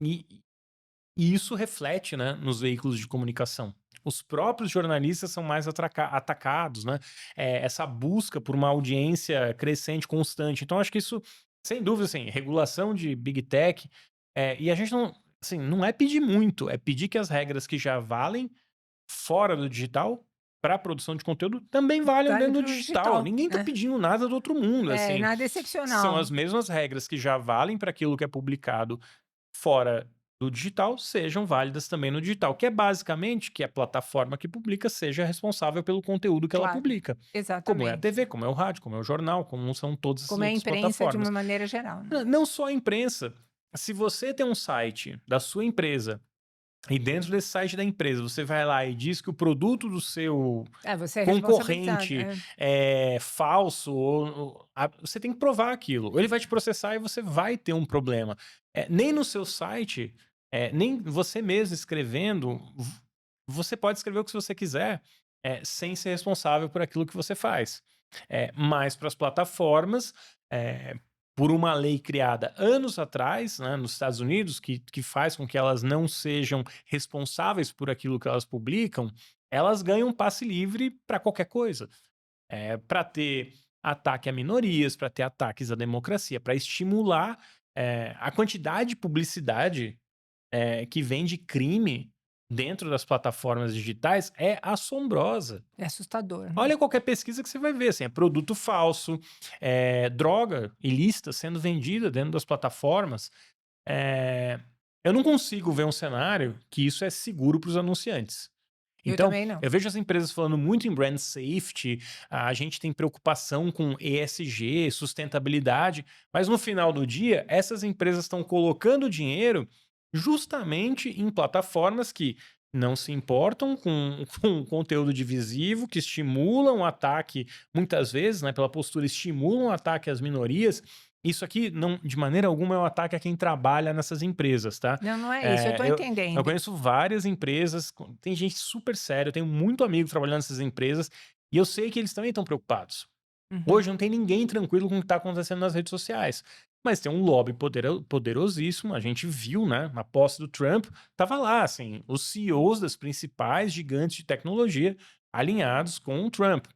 [SPEAKER 2] e isso reflete, né, nos veículos de comunicação. Os próprios jornalistas são mais atacados, né? Essa busca por uma audiência crescente, constante. Então, acho que isso, sem dúvida, assim, regulação de Big Tech. E a gente não, assim, não é pedir muito, é pedir que as regras que já valem fora do digital para a produção de conteúdo também valham
[SPEAKER 1] Vale
[SPEAKER 2] dentro do
[SPEAKER 1] para o
[SPEAKER 2] digital.
[SPEAKER 1] digital,
[SPEAKER 2] Ninguém está
[SPEAKER 1] né?
[SPEAKER 2] pedindo nada do outro mundo,
[SPEAKER 1] É,
[SPEAKER 2] assim.
[SPEAKER 1] nada
[SPEAKER 2] São
[SPEAKER 1] excepcional.
[SPEAKER 2] as mesmas regras que já valem para aquilo que é publicado fora do digital sejam válidas também no digital, que é basicamente que a plataforma que publica seja responsável pelo conteúdo que ela
[SPEAKER 1] Claro,
[SPEAKER 2] publica, como é a
[SPEAKER 1] exatamente.
[SPEAKER 2] TV, como é o rádio, como é o jornal, como são todas essas
[SPEAKER 1] Como é a
[SPEAKER 2] outras
[SPEAKER 1] imprensa de uma
[SPEAKER 2] plataformas.
[SPEAKER 1] maneira geral, né?
[SPEAKER 2] Não só a imprensa. Se você tem um site da sua empresa e dentro desse site da empresa você vai lá e diz que o produto do seu
[SPEAKER 1] É, você é responsabilizado.
[SPEAKER 2] concorrente
[SPEAKER 1] É,
[SPEAKER 2] é falso, você tem que provar aquilo. Ou ele vai te processar e você vai ter um problema. Nem no seu site, nem você mesmo escrevendo, você pode escrever o que você quiser, sem ser responsável por aquilo que você faz. Mas para as plataformas, eh, por uma lei criada anos atrás, né, nos Estados Unidos, que faz com que elas não sejam responsáveis por aquilo que elas publicam, elas ganham passe livre para qualquer coisa. Para ter ataque a minorias, para ter ataques à democracia, para estimular, a quantidade de publicidade que vem de crime dentro das plataformas digitais é assombrosa.
[SPEAKER 1] É assustador, né.
[SPEAKER 2] Olha qualquer pesquisa que você vai ver, assim, é produto falso, droga ilícita sendo vendida dentro das plataformas. Eh, eu não consigo ver um cenário que isso é seguro para os anunciantes.
[SPEAKER 1] Eu
[SPEAKER 2] Então,
[SPEAKER 1] também não.
[SPEAKER 2] eu vejo as empresas falando muito em brand safety, a gente tem preocupação com ESG, sustentabilidade, mas no final do dia, essas empresas estão colocando dinheiro justamente em plataformas que não se importam com conteúdo divisivo, que estimulam o ataque, muitas vezes, né, pela postura, estimulam o ataque às minorias. Isso aqui, não, de maneira alguma, é um ataque a quem trabalha nessas empresas, tá?
[SPEAKER 1] Não, não é isso, eu
[SPEAKER 2] É,
[SPEAKER 1] tô
[SPEAKER 2] eu
[SPEAKER 1] entendendo.
[SPEAKER 2] conheço várias empresas, tem gente super séria, eu tenho muito amigo trabalhando nessas empresas, e eu sei que eles também estão preocupados.
[SPEAKER 1] Uhum.
[SPEAKER 2] Hoje não tem ninguém tranquilo com o que está acontecendo nas redes sociais. Mas tem um lobby poderosíssimo, a gente viu, né, na posse do Trump, tava lá, assim, os CEOs das principais gigantes de tecnologia alinhados com o Trump.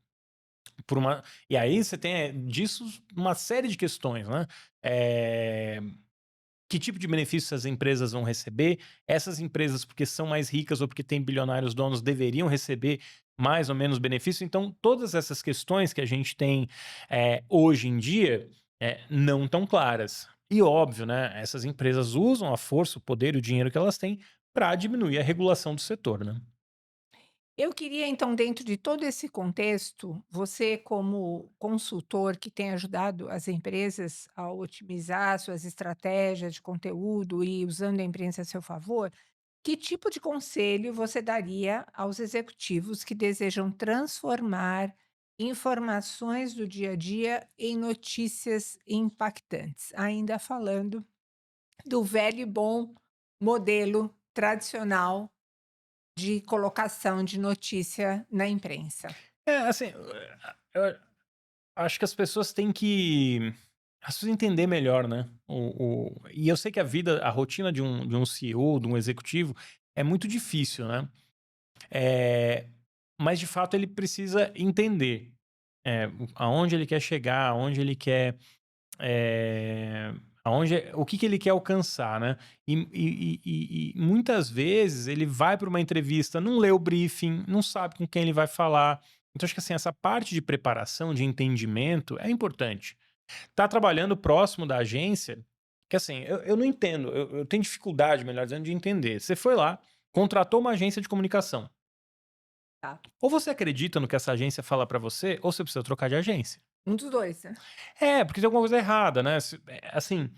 [SPEAKER 2] E aí você tem disso uma série de questões, né? Eh, que tipo de benefícios essas empresas vão receber? Essas empresas, porque são mais ricas ou porque têm bilionários donos, deveriam receber mais ou menos benefício? Então, todas essas questões que a gente tem hoje em dia não tão claras. E óbvio, né? Essas empresas usam a força, o poder e o dinheiro que elas têm para diminuir a regulação do setor, né?
[SPEAKER 1] Eu queria então, dentro de todo esse contexto, você como consultor que tem ajudado as empresas a otimizar suas estratégias de conteúdo e usando a imprensa a seu favor, que tipo de conselho você daria aos executivos que desejam transformar informações do dia a dia em notícias impactantes? Ainda falando do velho e bom modelo tradicional de colocação de notícia na imprensa.
[SPEAKER 2] Assim, eu acho que as pessoas têm que as pessoas entender melhor, né? E eu sei que a vida, a rotina de um CEO, de um executivo, é muito difícil, né? É, mas de fato ele precisa entender aonde ele quer chegar, aonde ele quer. É, o que ele quer alcançar, né? E muitas vezes ele vai para uma entrevista, não lê o briefing, não sabe com quem ele vai falar. Então, acho que assim, essa parte de preparação, de entendimento é importante. Tá trabalhando próximo da agência, que assim, eu não entendo, eu tenho dificuldade, melhor dizendo, de entender. Você foi lá, contratou uma agência de comunicação.
[SPEAKER 1] Tá.
[SPEAKER 2] Ou você acredita no que essa agência fala pra você, ou você precisa trocar de agência.
[SPEAKER 1] Um dos 2, né.
[SPEAKER 2] Porque tem alguma coisa errada, né? Assim,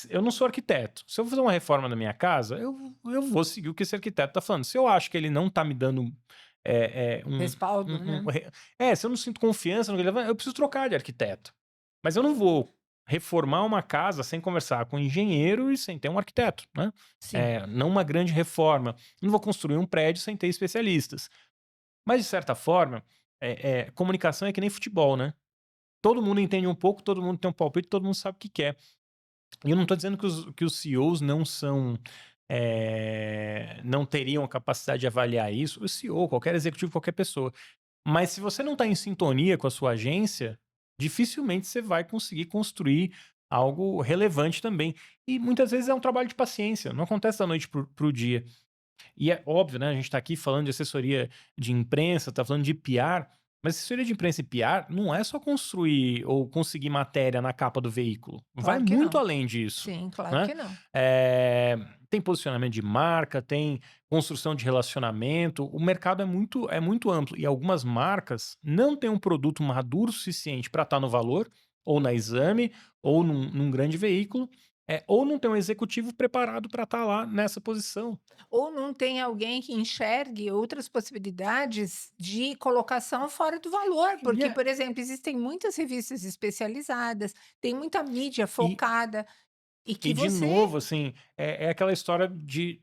[SPEAKER 2] eu não sou arquiteto. Se eu vou fazer uma reforma na minha casa, eu vou seguir o que esse arquiteto tá falando. Se eu acho que ele não tá me dando
[SPEAKER 1] Respaldo,
[SPEAKER 2] um
[SPEAKER 1] né.
[SPEAKER 2] se eu não sinto confiança no que ele tá falando, eu preciso trocar de arquiteto. Mas eu não vou reformar uma casa sem conversar com um engenheiro e sem ter um arquiteto, né?
[SPEAKER 1] Sim.
[SPEAKER 2] Não uma grande reforma. Não vou construir um prédio sem ter especialistas. Mas, de certa forma, comunicação é que nem futebol, né? Todo mundo entende um pouco, todo mundo tem um palpite, todo mundo sabe o que quer. E eu não estou dizendo que os CEOs não são, não teriam a capacidade de avaliar isso. O CEO, qualquer executivo, qualquer pessoa. Mas se você não está em sintonia com a sua agência, dificilmente você vai conseguir construir algo relevante também. E muitas vezes é um trabalho de paciência, não acontece da noite para o dia. E é óbvio, né, a gente está aqui falando de assessoria de imprensa, está falando de PR, mas assessoria de imprensa e PR não é só construir ou conseguir matéria na capa do veículo. Vai
[SPEAKER 1] Claro que
[SPEAKER 2] muito
[SPEAKER 1] não.
[SPEAKER 2] além disso,
[SPEAKER 1] Sim, claro
[SPEAKER 2] né?
[SPEAKER 1] que não.
[SPEAKER 2] Tem posicionamento de marca, tem construção de relacionamento. O mercado é muito amplo e algumas marcas não têm um produto maduro o suficiente para estar no valor, ou na exame, ou num grande veículo, ou não tem um executivo preparado para estar lá nessa posição.
[SPEAKER 1] Ou não tem alguém que enxergue outras possibilidades de colocação fora do valor,
[SPEAKER 2] E,
[SPEAKER 1] porque,
[SPEAKER 2] é-
[SPEAKER 1] por exemplo, existem muitas revistas especializadas, tem muita mídia
[SPEAKER 2] e
[SPEAKER 1] focada, e
[SPEAKER 2] E
[SPEAKER 1] que
[SPEAKER 2] de
[SPEAKER 1] você
[SPEAKER 2] novo, assim, é aquela história de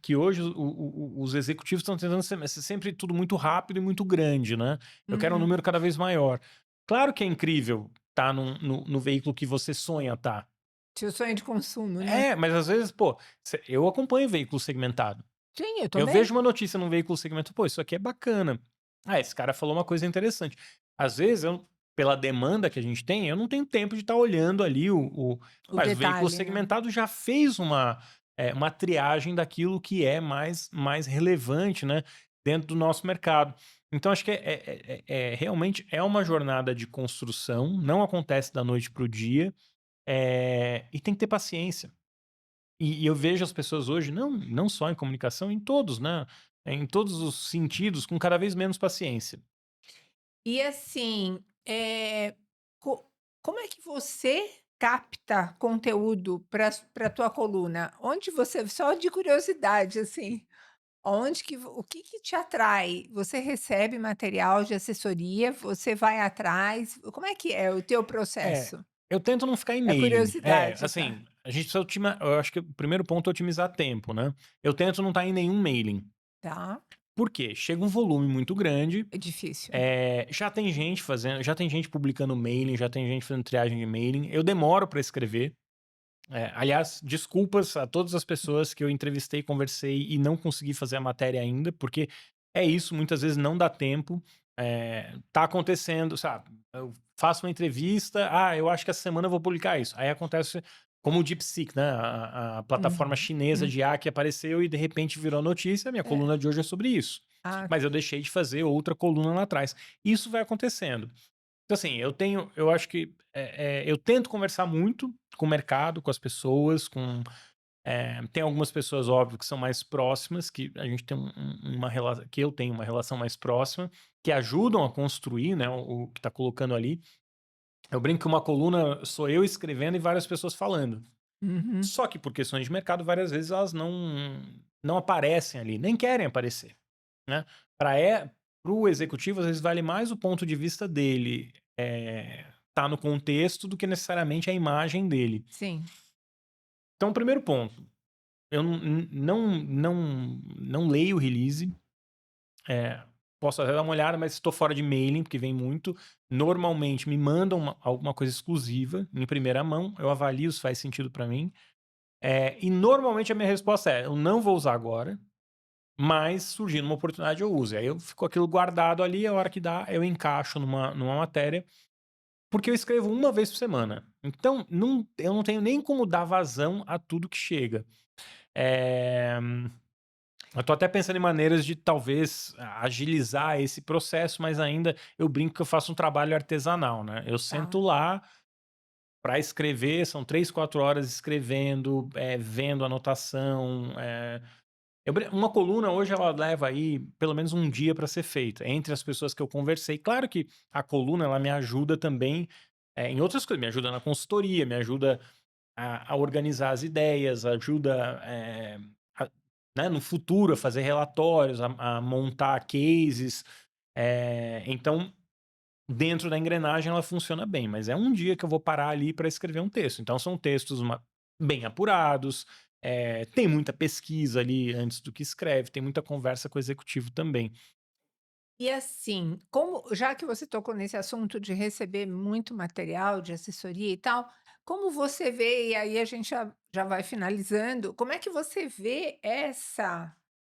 [SPEAKER 2] que hoje os executivos estão tentando ser sempre tudo muito rápido e muito grande, né. Eu quero um
[SPEAKER 1] Uhum.
[SPEAKER 2] número cada vez maior. Claro que é incrível estar no veículo que você sonha estar.
[SPEAKER 1] Seu sonho de consumo, né.
[SPEAKER 2] É, mas às vezes, pô, eu acompanho veículo segmentado.
[SPEAKER 1] Sim, eu
[SPEAKER 2] Eu
[SPEAKER 1] também.
[SPEAKER 2] vejo uma notícia num veículo segmentado, pô, isso aqui é bacana. Ah, esse cara falou uma coisa interessante. Às vezes pela demanda que a gente tem, eu não tenho tempo de estar olhando ali
[SPEAKER 1] O
[SPEAKER 2] mas o veículo
[SPEAKER 1] detalhe, né.
[SPEAKER 2] segmentado já fez uma triagem daquilo que é mais relevante, né, dentro do nosso mercado. Então acho que realmente é uma jornada de construção, não acontece da noite para o dia, e tem que ter paciência. E eu vejo as pessoas hoje, não só em comunicação, em todos, né, em todos os sentidos, com cada vez menos paciência.
[SPEAKER 1] E assim, co como é que você capta conteúdo para tua coluna? Onde você só de curiosidade, assim, onde que o que que te atrai? Você recebe material de assessoria, você vai atrás, como é que é o teu
[SPEAKER 2] É,
[SPEAKER 1] processo?
[SPEAKER 2] eu tento não ficar em
[SPEAKER 1] É
[SPEAKER 2] mailing. É,
[SPEAKER 1] curiosidade, tá.
[SPEAKER 2] assim, a gente precisa eu acho que o primeiro ponto é otimizar tempo, né. Eu tento não estar em nenhum mailing.
[SPEAKER 1] Tá,
[SPEAKER 2] Por quê? Chega um volume muito grande,
[SPEAKER 1] é difícil.
[SPEAKER 2] já tem gente publicando mailing, já tem gente fazendo triagem de mailing. Eu demoro para escrever. Aliás, desculpas a todas as pessoas que eu entrevistei, conversei e não consegui fazer a matéria ainda, porque é isso, muitas vezes não dá tempo. Tá acontecendo, sabe? Eu faço uma entrevista, eu acho que essa semana eu vou publicar isso. Aí acontece como o DeepSeek, né? A plataforma
[SPEAKER 1] Uhum,
[SPEAKER 2] chinesa
[SPEAKER 1] hum,
[SPEAKER 2] de IA que apareceu e de repente virou notícia. A minha
[SPEAKER 1] é.
[SPEAKER 2] coluna de hoje é sobre isso.
[SPEAKER 1] Ah,
[SPEAKER 2] Mas eu deixei de fazer outra coluna lá atrás. Isso vai acontecendo. Então, assim, eu acho que eu tento conversar muito com o mercado, com as pessoas, tem algumas pessoas, óbvio, que são mais próximas, que a gente tem uma relação, que eu tenho uma relação mais próxima, que ajudam a construir, né, o que está colocando ali. Eu brinco que uma coluna sou eu escrevendo e várias pessoas falando.
[SPEAKER 1] uhum.
[SPEAKER 2] Só que por questões de mercado, várias vezes elas não aparecem ali, nem querem aparecer, né. Para o executivo, às vezes vale mais o ponto de vista dele, tá no contexto do que necessariamente a imagem dele.
[SPEAKER 1] Sim.
[SPEAKER 2] Então, o primeiro ponto, eu não leio o release, eh, posso até dar uma olhada, mas estou fora de mailing, porque vem muito. Normalmente me mandam alguma coisa exclusiva em primeira mão, eu avalio se faz sentido para mim, e normalmente a minha resposta é: "Eu não vou usar agora, mas surgindo uma oportunidade eu uso". Aí eu fico aquilo guardado ali, a hora que dá eu encaixo numa matéria, porque eu escrevo uma vez por semana. Então eu não tenho nem como dar vazão a tudo que chega. Eh Eu tô até pensando em maneiras de talvez agilizar esse processo, mas ainda eu brinco que eu faço um trabalho artesanal, né. Eu sento
[SPEAKER 1] Tá.
[SPEAKER 2] lá para escrever, são 3, 4 horas escrevendo, vendo anotação, uma coluna hoje ela leva aí pelo menos um dia para ser feita, entre as pessoas que eu conversei. Claro que a coluna ela me ajuda também, em outras coisas, me ajuda na consultoria, me ajuda a organizar as ideias, ajuda, a né, no futuro a fazer relatórios, a montar cases, então dentro da engrenagem ela funciona bem, mas é um dia que eu vou parar ali para escrever um texto. Então são textos bem apurados, tem muita pesquisa ali antes do que escreve, tem muita conversa com o executivo também.
[SPEAKER 1] E assim, como já que você tocou nesse assunto de receber muito material de assessoria e tal, como você vê, e aí a gente já vai finalizando, como é que você vê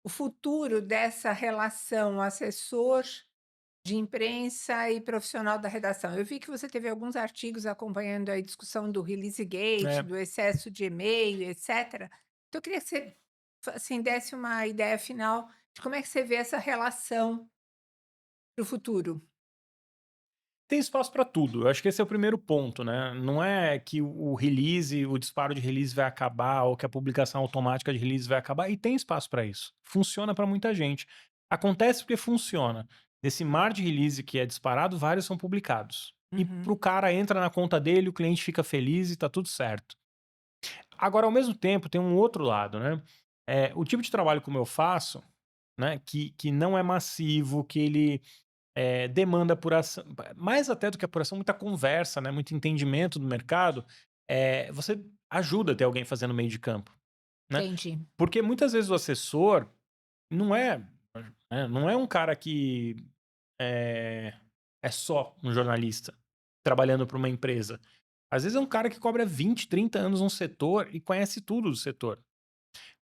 [SPEAKER 1] o futuro dessa relação assessor de imprensa e profissional da redação? Eu vi que você teve alguns artigos acompanhando a discussão do release gate,
[SPEAKER 2] É,
[SPEAKER 1] do excesso de e-mail, etc. Então eu queria que você assim, desse uma ideia final de como é que você vê essa relação para o futuro.
[SPEAKER 2] tem espaço para tudo, eu acho que esse é o primeiro ponto, né, não é que o disparo de release vai acabar ou que a publicação automática de release vai acabar, e tem espaço para isso, funciona para muita gente. Acontece porque funciona. Desse mar de release que é disparado, vários são publicados. E para
[SPEAKER 1] Uhum,
[SPEAKER 2] o cara entra na conta dele, o cliente fica feliz e tá tudo certo. Agora, ao mesmo tempo, tem um outro lado, né, o tipo de trabalho como eu faço, né, que não é massivo, que ele demanda apuração, mais até do que apuração, muita conversa, né, muito entendimento do mercado, você ajuda a ter alguém fazendo meio de campo. né?
[SPEAKER 1] entendi.
[SPEAKER 2] Porque muitas vezes o assessor não é, não é um cara que é, é só um jornalista trabalhando para uma empresa. Às vezes é um cara que cobra 20, 30 anos num setor e conhece tudo do setor.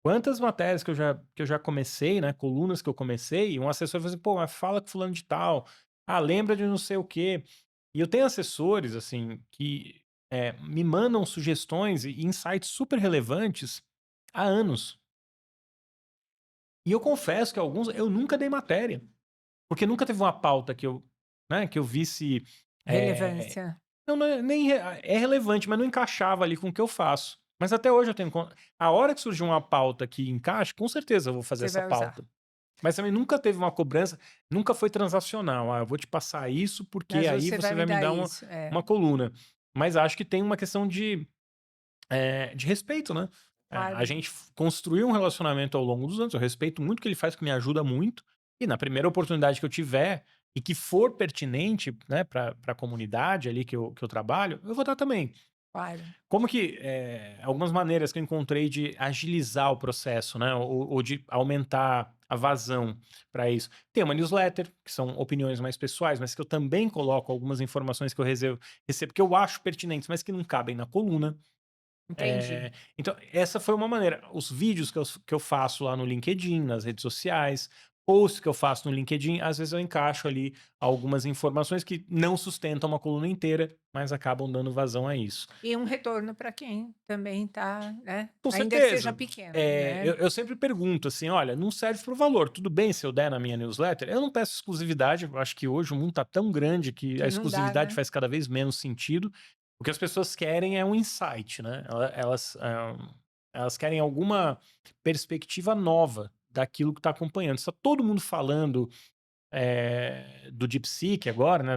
[SPEAKER 2] Quantas matérias que eu já comecei, né? Colunas que eu comecei, e um assessor falou assim, pô, mas fala com fulano de tal. Ah, lembra de não sei o quê. E eu tenho assessores, assim, que me mandam sugestões e insights super relevantes há anos. E eu confesso que alguns eu nunca dei matéria, porque nunca teve uma pauta que eu, né, que eu visse. eh,
[SPEAKER 1] Relevância,
[SPEAKER 2] não é nem é relevante, mas não encaixava ali com o que eu faço. Mas até hoje eu tenho a hora que surgiu uma pauta que encaixe, com certeza eu vou fazer
[SPEAKER 1] você
[SPEAKER 2] essa
[SPEAKER 1] vai usar.
[SPEAKER 2] pauta. Mas também nunca teve uma cobrança, nunca foi transacional. "Ah, eu vou te passar isso, porque
[SPEAKER 1] Mas
[SPEAKER 2] aí
[SPEAKER 1] você
[SPEAKER 2] você
[SPEAKER 1] vai me
[SPEAKER 2] vai me
[SPEAKER 1] dar
[SPEAKER 2] dar uma
[SPEAKER 1] isso. É,
[SPEAKER 2] uma coluna". Mas acho que tem uma questão de respeito, né. A
[SPEAKER 1] claro.
[SPEAKER 2] gente construiu um relacionamento ao longo dos anos, eu respeito muito o que ele faz, que me ajuda muito, e na primeira oportunidade que eu tiver e que for pertinente, né, para a comunidade ali que eu trabalho, eu vou dar também.
[SPEAKER 1] Claro.
[SPEAKER 2] Como que, algumas maneiras que eu encontrei de agilizar o processo, né, ou de aumentar a vazão para isso. Tem uma newsletter, que são opiniões mais pessoais, mas que eu também coloco algumas informações que eu recebo que eu acho pertinentes, mas que não cabem na coluna.
[SPEAKER 1] Entendi.
[SPEAKER 2] Então essa foi uma maneira. Os vídeos que eu faço lá no LinkedIn, nas redes sociais, posts que eu faço no LinkedIn, às vezes eu encaixo ali algumas informações que não sustentam uma coluna inteira, mas acabam dando vazão a isso.
[SPEAKER 1] E um retorno para quem também está, né,
[SPEAKER 2] Com
[SPEAKER 1] ainda que seja
[SPEAKER 2] certeza.
[SPEAKER 1] pequeno, né.
[SPEAKER 2] Eu sempre pergunto assim: "Olha, não serve para o valor, tudo bem se eu der na minha newsletter?". Eu não peço exclusividade, eu acho que hoje o mundo está tão grande que a
[SPEAKER 1] Que não dá,
[SPEAKER 2] exclusividade
[SPEAKER 1] né.
[SPEAKER 2] faz cada vez menos sentido. O que as pessoas querem é um insight, né, elas querem alguma perspectiva nova daquilo que está acompanhando. Está todo mundo falando, do DeepSeek agora, né,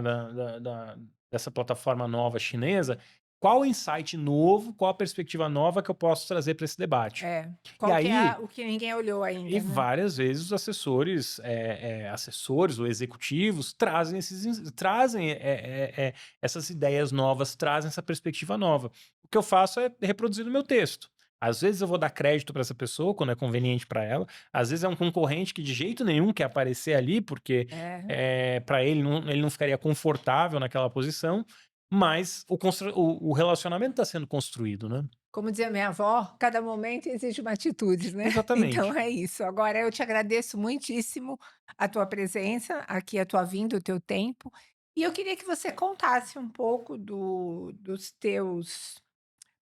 [SPEAKER 2] dessa plataforma nova chinesa, qual o insight novo, qual a perspectiva nova que eu posso trazer para esse debate?
[SPEAKER 1] É.
[SPEAKER 2] E
[SPEAKER 1] Qual que é
[SPEAKER 2] aí,
[SPEAKER 1] o que ninguém olhou
[SPEAKER 2] e
[SPEAKER 1] ainda, né.
[SPEAKER 2] várias vezes os assessores ou executivos trazem trazem essas ideias novas, trazem essa perspectiva nova. O que eu faço é reproduzir no meu texto. Às vezes eu vou dar crédito para essa pessoa quando é conveniente para ela. Às vezes é um concorrente que de jeito nenhum quer aparecer ali, porque
[SPEAKER 1] É.
[SPEAKER 2] para ele não ficaria confortável naquela posição. Mas o relacionamento está sendo construído, né?
[SPEAKER 1] Como dizia minha avó, cada momento exige uma atitude, né. Então
[SPEAKER 2] Exatamente.
[SPEAKER 1] é isso. Agora eu te agradeço muitíssimo a tua presença aqui, a tua vinda, o teu tempo, e eu queria que você contasse um pouco dos teus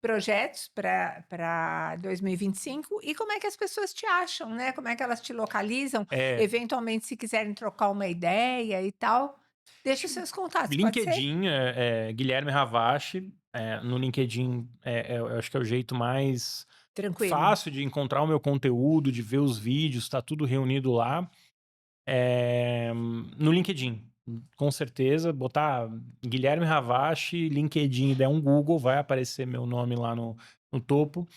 [SPEAKER 1] projetos para 2025 e como é que as pessoas te acham, né, como é que elas te localizam,
[SPEAKER 2] É,
[SPEAKER 1] eventualmente se quiserem trocar uma ideia e tal. Deixa
[SPEAKER 2] acho
[SPEAKER 1] os
[SPEAKER 2] que
[SPEAKER 1] seus contatos, pode ser?
[SPEAKER 2] LinkedIn, Guilherme Ravache, no LinkedIn eu acho que é o jeito mais
[SPEAKER 1] Tranquilo.
[SPEAKER 2] fácil de encontrar o meu conteúdo, de ver os vídeos, tá tudo reunido lá. No LinkedIn, com certeza, botar Guilherme Ravache, LinkedIn, e der um Google, vai aparecer meu nome lá no topo.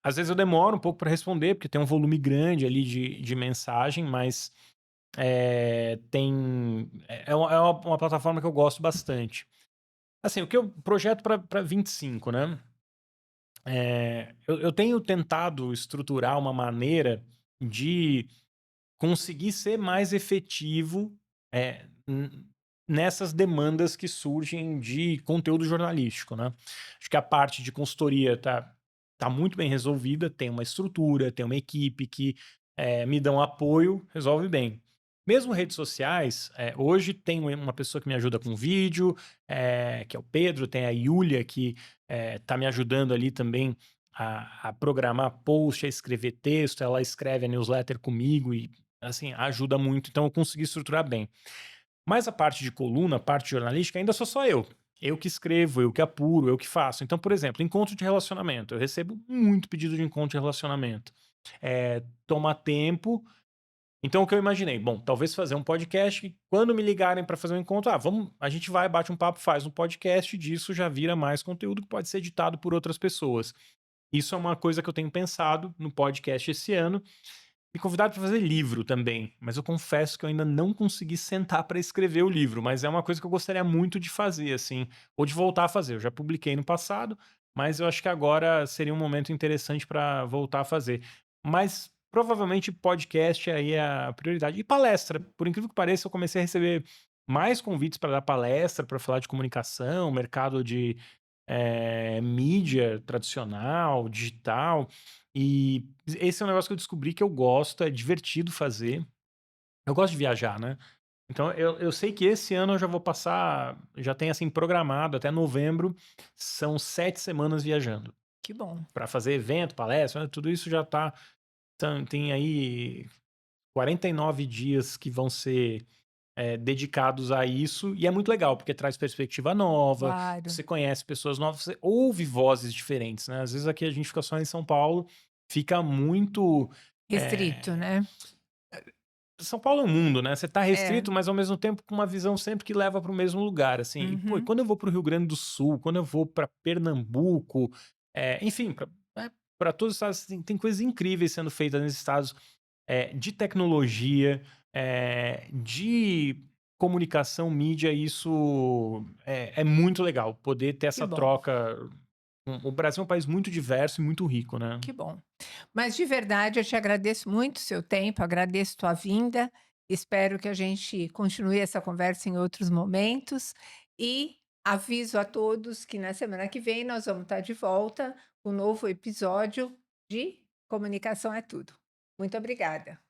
[SPEAKER 2] Às vezes eu demoro um pouco para responder, porque tem um volume grande ali de mensagem, mas é uma plataforma que eu gosto bastante. Assim, o que eu projeto para 25, né? Eu tenho tentado estruturar uma maneira de conseguir ser mais efetivo nessas demandas que surgem de conteúdo jornalístico, né? Acho que a parte de consultoria tá muito bem resolvida, tem uma estrutura, tem uma equipe que me dão apoio, resolve bem. Mesmo redes sociais, hoje tem uma pessoa que me ajuda com vídeo, que é o Pedro, tem a Yulia que tá me ajudando ali também a programar post, a escrever texto, ela escreve a newsletter comigo e assim, ajuda muito, então eu consegui estruturar bem. Mas a parte de coluna, a parte jornalística, ainda sou só eu. Eu que escrevo, eu que apuro, eu que faço. Então, por exemplo, encontro de relacionamento. Eu recebo muito pedido de encontro de relacionamento. Toma tempo. Então, o que eu imaginei? Bom, talvez fazer um podcast. Que quando me ligarem para fazer um encontro, vamos, a gente vai, bate um papo, faz um podcast. Disso já vira mais conteúdo que pode ser editado por outras pessoas. Isso é uma coisa que eu tenho pensado no podcast esse ano. Me convidaram para fazer livro também, mas eu confesso que eu ainda não consegui sentar para escrever o livro, mas é uma coisa que eu gostaria muito de fazer, assim, ou de voltar a fazer. Eu já publiquei no passado, mas eu acho que agora seria um momento interessante para voltar a fazer. Mas provavelmente podcast aí é a prioridade. E palestra, por incrível que pareça, eu comecei a receber mais convites para dar palestra, para falar de comunicação, mercado de mídia tradicional, digital. E esse é um negócio que eu descobri que eu gosto, é divertido fazer. Eu gosto de viajar, né? Então eu sei que esse ano eu já vou passar, já tem assim programado até novembro, são 7 semanas viajando.
[SPEAKER 1] Que bom.
[SPEAKER 2] Para fazer evento, palestra, né, tudo isso já tá, tem aí 49 dias que vão ser dedicados a isso, e é muito legal, porque traz perspectiva nova,
[SPEAKER 1] Claro.
[SPEAKER 2] você conhece pessoas novas, você ouve vozes diferentes, né? Às vezes aqui a gente fica só em São Paulo, fica muito.
[SPEAKER 1] Restrito,
[SPEAKER 2] eh,
[SPEAKER 1] né?
[SPEAKER 2] São Paulo é um mundo, né? Você tá
[SPEAKER 1] É.
[SPEAKER 2] restrito, mas ao mesmo tempo com uma visão sempre que leva para o mesmo lugar, assim. E, pô, e
[SPEAKER 1] Uhum.
[SPEAKER 2] quando eu vou para o Rio Grande do Sul, quando eu vou para Pernambuco, enfim, para todos os estados, tem coisas incríveis sendo feitas nesses estados, de tecnologia, de comunicação, mídia, isso é muito legal, poder ter
[SPEAKER 1] Que
[SPEAKER 2] essa
[SPEAKER 1] bom,
[SPEAKER 2] troca. O Brasil é um país muito diverso e muito rico, né?
[SPEAKER 1] que bom. Mas de verdade eu te agradeço muito o seu tempo, agradeço tua vinda, espero que a gente continue essa conversa em outros momentos e aviso a todos que na semana que vem nós vamos estar de volta com um novo episódio de Comunicação é Tudo. Muito obrigada.